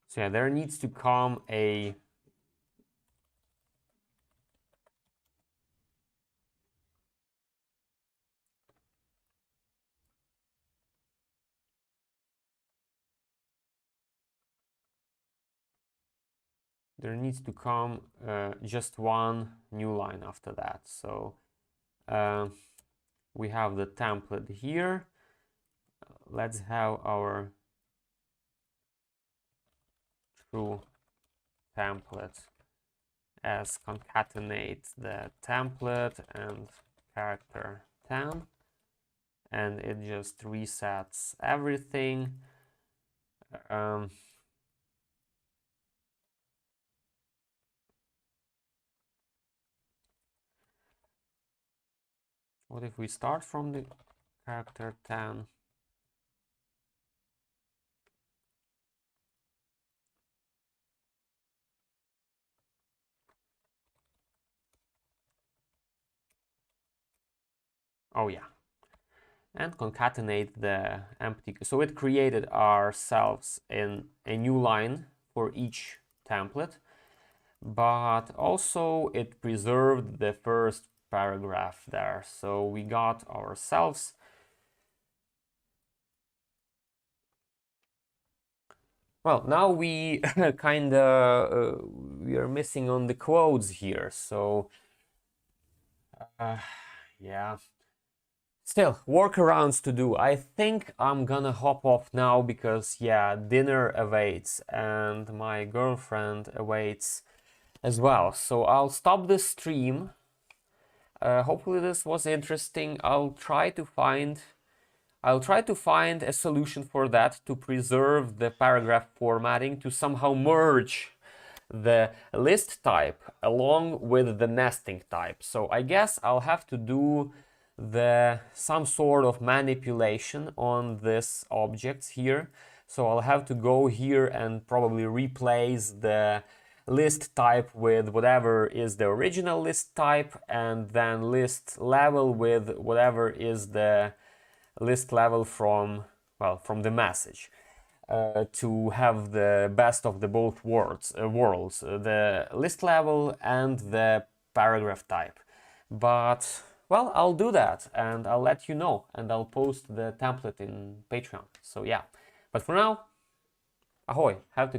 So yeah, there needs to come a there needs to come just one new line after that. So we have the template here. Let's have our true template as concatenate the template and character 10, and it just resets everything. What if we start from the character 10? Oh yeah, and concatenate the empty. So it created ourselves in a new line for each template, but also it preserved the first paragraph there. So we got ourselves. Well, now we kind of we are missing on the quotes here. So yeah. Still, workarounds to do. I think I'm gonna hop off now because, yeah, dinner awaits and my girlfriend awaits as well. So I'll stop the stream. Hopefully this was interesting. I'll try to find a solution for that, to preserve the paragraph formatting, to somehow merge the list type along with the nesting type. So I guess I'll have to do some sort of manipulation on this objects here. So I'll have to go here and probably replace the list type with whatever is the original list type, and then list level with whatever is the list level from, well, from the message. To have the best of the both worlds, the list level and the paragraph type. But, well, I'll do that and I'll let you know, and I'll post the template in Patreon. So yeah, but for now, ahoy, have to go.